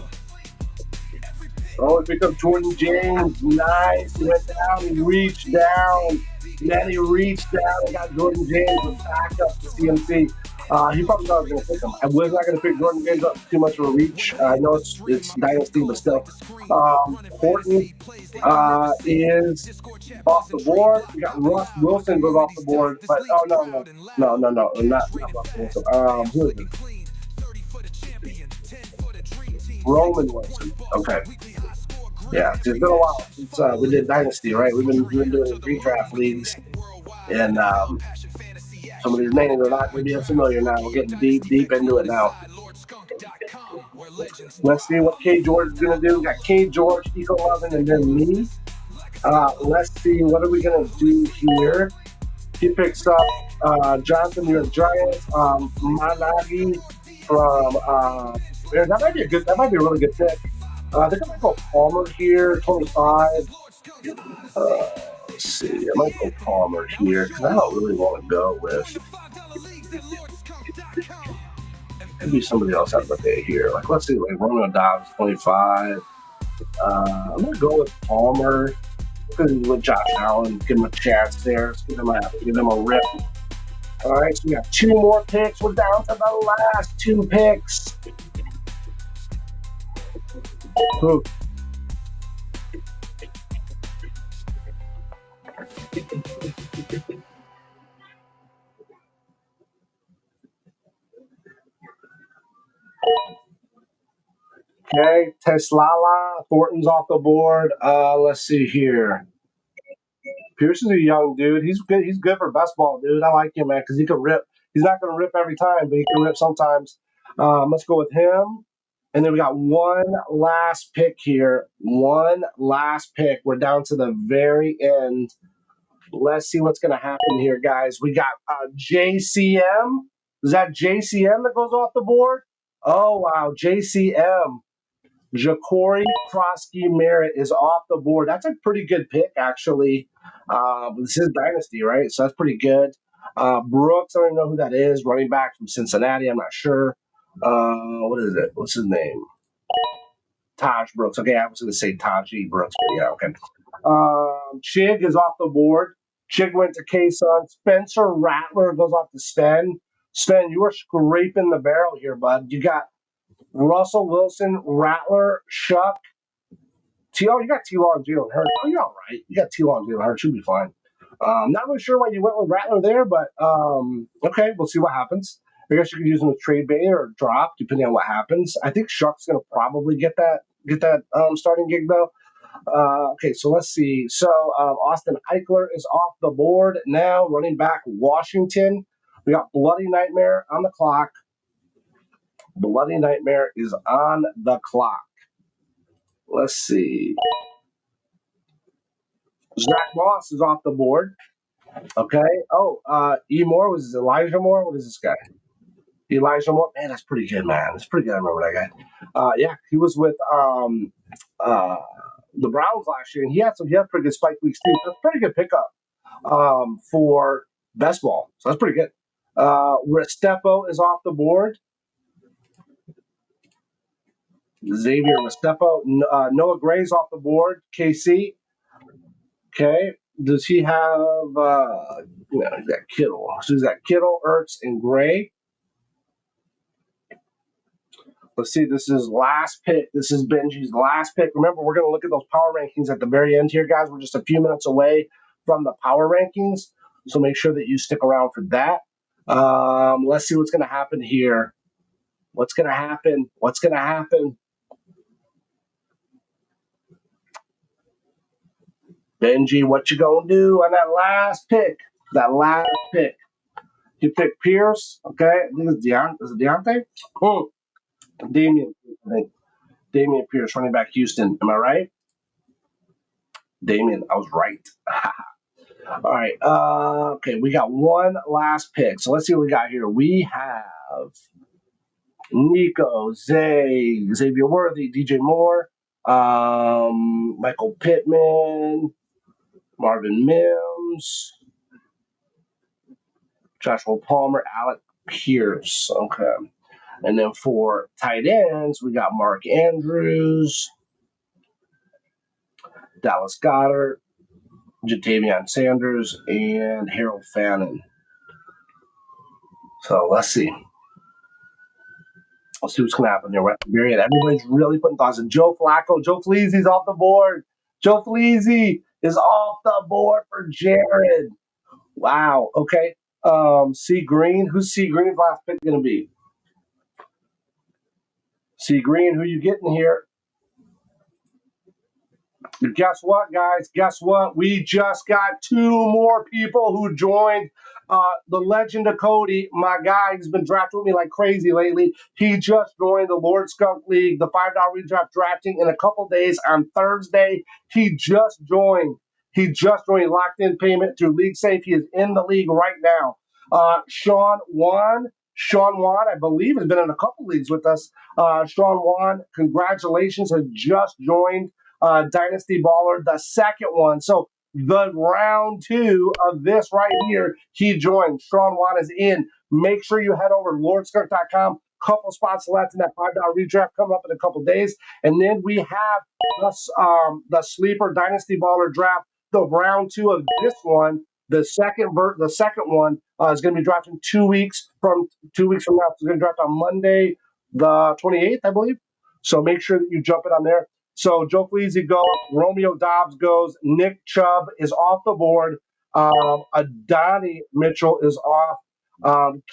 Oh, it picked up Jordan James. Nice. He went down. He reached down. Then he reached down and got Jordan James a backup to CMC. He probably thought I was going to pick him. I was not going to pick Jordan James up too much of a reach. I know it's Dynasty, but still. Horton is off the board. We got Russ Wilson goes off the board. But, no, not Russ Wilson. Who is it? Roman Wilson. Okay. Yeah, it's been a while since we did Dynasty, right? We've been doing redraft leagues. And some of these names are not going to be familiar now. We're getting deep into it now. Let's see what K. George is going to do. We got K. George, Eco 11, and then me. Let's see, what are we going to do here? He picks up Johnson, New York Giants, Managi from that might be a really good pick. They're going to go Palmer here, 25. Let's see, I might go Palmer here because I don't really want to go with. could be somebody else out of the day here. Like, let's see, like Romeo Dobbs, 25. I'm gonna go with Palmer. With Josh Allen, give him a chance there. Let's give him a rip. All right, so we got 2 more picks. We're down to the last 2 picks. Ooh. Okay, Teslala, Thornton's off the board. Let's see here. Pearson's a young dude. He's good. He's good for best ball, dude. I like him, man, because he can rip. He's not going to rip every time, but he can rip sometimes. Let's go with him. And then we got one last pick here. One last pick. We're down to the very end. Let's see what's going to happen here, guys. We got JCM. Is that JCM that goes off the board? Oh, wow. JCM. Ja'Cory Krosky Merritt is off the board. That's a pretty good pick, actually. This is Dynasty, right? So that's pretty good. Brooks, I don't know who that is. Running back from Cincinnati. I'm not sure. What is it? What's his name? Taj Brooks. Okay, I was going to say Taji Brooks, but yeah, okay. Chig is off the board. Chig went to K-Sun. Spencer Rattler goes off to Sven. Sven, you are scraping the barrel here, bud. You got Russell Wilson, Rattler, Shuck. You got T-Law and Jalen Hurts. Oh, you're all right. You got T-Law and Jalen Hurts. You'll be fine. Not really sure why you went with Rattler there, but okay, we'll see what happens. I guess you could use him as trade bait or drop, depending on what happens. I think Shuck's going to probably get that starting gig, though. Okay, so let's see. So Austin Eikler is off the board now. Running back Washington. We got Bloody Nightmare on the clock. Bloody Nightmare is on the clock. Let's see. Zach Moss is off the board. Okay. Oh, E. Moore. Was this Elijah Moore? What is this guy? Elijah Moore. Man, that's pretty good, man. That's pretty good. I remember that guy. Yeah, he was with the Browns last year, and he had pretty good spike weeks too. That's a pretty good pickup for best ball. So that's pretty good. Restrepo is off the board. Xavier Restrepo. Noah Gray's off the board. KC. Okay. Does he have he's got Kittle. So he's got Kittle, Ertz, and Gray. Let's see. This is last pick. This is Benji's last pick. Remember, we're going to look at those power rankings at the very end here, guys. We're just a few minutes away from the power rankings. So make sure that you stick around for that. Let's see what's going to happen here. What's going to happen? What's going to happen? Benji, what you going to do on that last pick? That last pick. You pick Pierce. Okay. I think it's Deontay. Is it Deontay? Oh. Damian Pierce, running back Houston. Am I right? Damian, I was right. All right. Okay, we got one last pick. So let's see what we got here. We have Nico, Xavier Worthy, DJ Moore, Michael Pittman, Marvin Mims, Joshua Palmer, Alec Pierce. Okay. And then for tight ends, we got Mark Andrews, Dallas Goedert, Jatavion Sanders, and Harold Fannin. So let's see. Let's see what's going to happen there. We're at the very end. Everybody's really putting thoughts in. Joe Flacco. Joe Fleazy's off the board. Joe Fleazy is off the board for Jared. Wow. Okay. C. Green. Who's C. Green's last pick going to be? C. Green, who you getting here? Guess what, guys? Guess what? We just got 2 more people who joined the Legend of Cody. My guy who's been drafting with me like crazy lately. He just joined the LordSkunk League, the $5 redraft drafting in a couple days on Thursday. He just joined. He locked in payment through League Safe. He is in the league right now. Sean Wan, I believe, has been in a couple leagues with us. Sean Wan, congratulations, has just joined Dynasty Baller, the second one. So the round 2 of this right here, he joined. Sean Wan is in. Make sure you head over to LordSkunk.com, Couple spots left in that $5 redraft coming up in a couple days. And then we have the Sleeper Dynasty Baller Draft, the round 2 of this one. The second one is going to be drafting 2 weeks from now. It's going to draft on Monday, the 28th, I believe. So make sure that you jump in on there. So Joe Fleazy goes, Romeo Dobbs goes, Nick Chubb is off the board, Adonai Mitchell is off.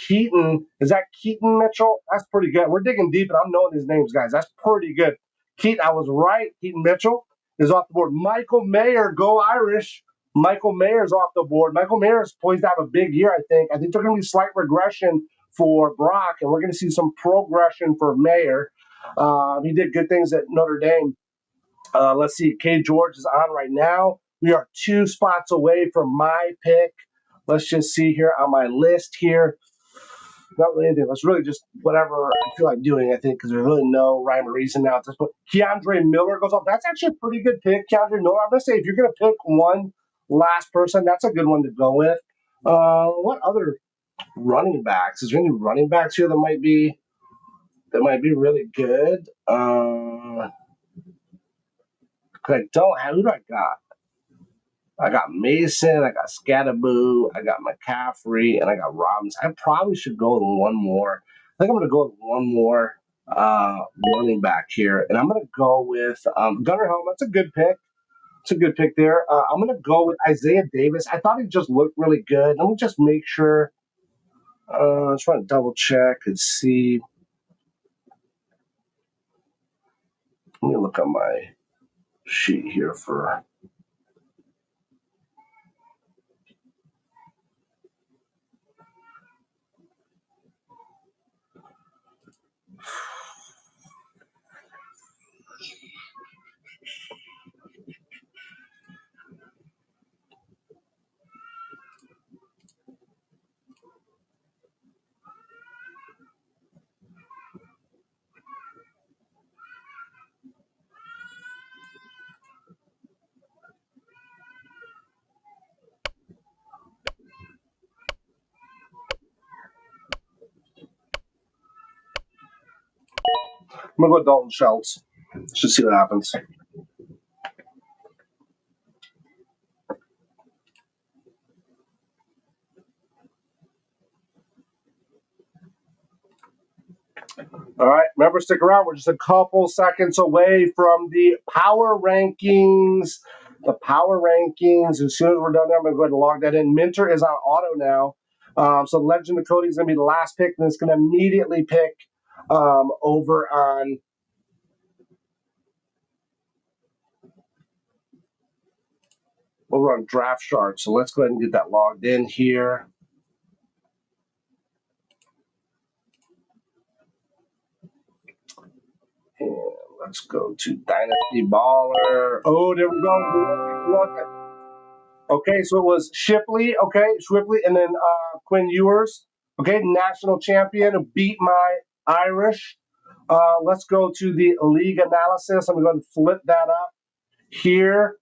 Keaton, is that Keaton Mitchell? That's pretty good. We're digging deep, and I'm knowing these names, guys. That's pretty good. Keaton, I was right. Keaton Mitchell is off the board. Michael Mayer, go Irish. Michael Mayer's off the board. Michael Mayer is poised to have a big year, I think. I think there's going to be slight regression for Brock, and we're going to see some progression for Mayer. He did good things at Notre Dame. Let's see. K. George is on right now. We are 2 spots away from my pick. Let's just see here on my list here. Not really anything. Let's really just whatever I feel like doing, I think, because there's really no rhyme or reason now at this point. Keandre Miller goes off. That's actually a pretty good pick, Keandre Miller. I'm going to say if you're going to pick one last person, that's a good one to go with. What other running backs? Is there any running backs here that might be really good? Who do I got? I got Mason, I got Scattaboo, I got McCaffrey, and I got Robinson. I probably should go with one more. I think I'm going to go with one more running back here, and I'm going to go with Gunnar Helm. That's a good pick. It's a good pick there. I'm going to go with Isaiah Davis. I thought he just looked really good. Let me just make sure. I'm trying to double check and see. Let me look at my sheet here for. I'm going to go Dalton Schultz. Let's just see what happens. All right, remember, stick around. We're just a couple seconds away from the power rankings. The power rankings. As soon as we're done there, I'm going to go ahead and log that in. Minter is on auto now. So Legend of Cody is going to be the last pick, and it's going to immediately pick over on Draft Shark. So let's go ahead and get that logged in here. And let's go to Dynasty Baller. Oh, there we go. Okay, so it was Shipley, and then Quinn Ewers, national champion who beat my Irish. Let's go to the league analysis. I'm going to flip that up here.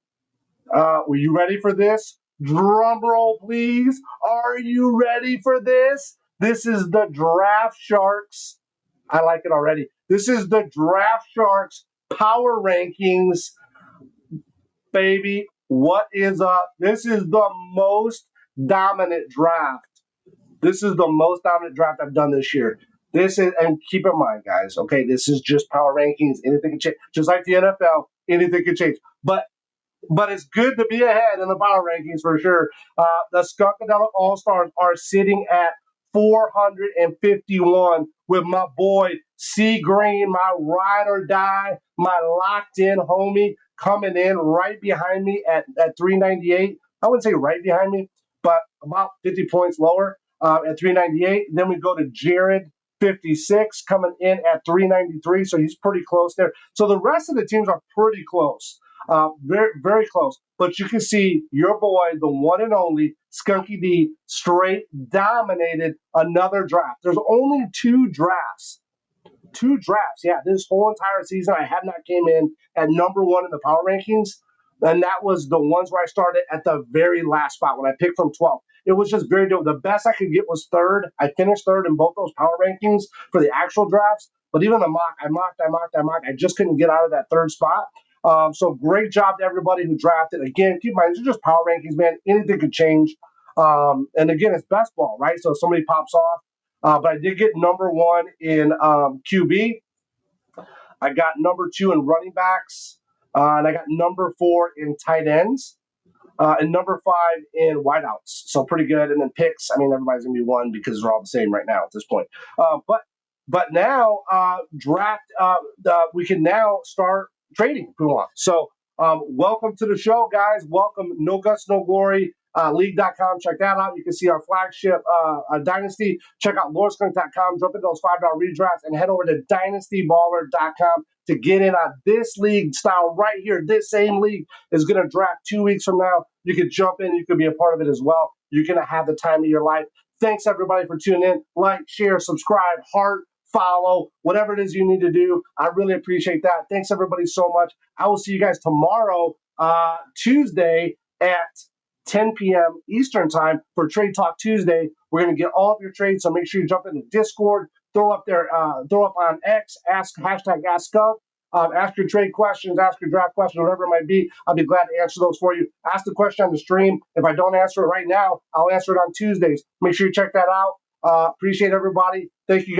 Were you ready for this? Drum roll, please. Are you ready for this? This is the Draft Sharks. I like it already. This is the Draft Sharks power rankings, baby. What is up? This is the most dominant draft. This is the most dominant draft I've done this year. This is, and keep in mind, guys, this is just power rankings. Anything can change. Just like the NFL, anything can change. But it's good to be ahead in the power rankings for sure. The Skunkadelic All-Stars are sitting at 451 with my boy C Green, my ride or die, my locked-in homie, coming in right behind me at 398. I wouldn't say right behind me, but about 50 points lower at 398. Then we go to Jared, 56, coming in at 393. So he's pretty close there. So the rest of the teams are pretty close. Very, very close. But you can see your boy, the one and only Skunky D, straight dominated another draft. There's only 2 drafts. 2 drafts. Yeah, this whole entire season, I have not came in at number 1 in the power rankings. And that was the ones where I started at the very last spot when I picked from 12. It was just very dope. The best I could get was third. I finished third in both those power rankings for the actual drafts. But even the mock, I mocked. I just couldn't get out of that third spot. So great job to everybody who drafted. Again, keep in mind, these are just power rankings, man. Anything could change. And again, it's best ball, right? So if somebody pops off. But I did get number 1 in QB. I got number 2 in running backs. And I got number 4 in tight ends. And number 5 in wideouts. So pretty good. And then picks, I mean, everybody's going to be 1 because they're all the same right now at this point. But now draft, we can now start trading if we want. So welcome to the show, guys. Welcome. No Guts, No Glory. League.com. Check that out. You can see our flagship Dynasty. Check out LordSkunk.com. Jump into those $5 redrafts and head over to DynastyBaller.com to get in on this league style right here. This same league is going to draft 2 weeks from now. You can jump in. You can be a part of it as well. You're going to have the time of your life. Thanks, everybody, for tuning in. Like, share, subscribe, heart, follow, whatever it is you need to do. I really appreciate that. Thanks, everybody, so much. I will see you guys tomorrow, Tuesday at 10 p.m. Eastern time for Trade Talk Tuesday. We're going to get all of your trades, so make sure you jump into Discord, throw up on X, hashtag #AskSkunk, ask your trade questions, ask your draft questions, whatever it might be. I'll be glad to answer those for you. Ask the question on the stream. If I don't answer it right now, I'll answer it on Tuesdays. Make sure you check that out. Appreciate everybody. Thank you guys.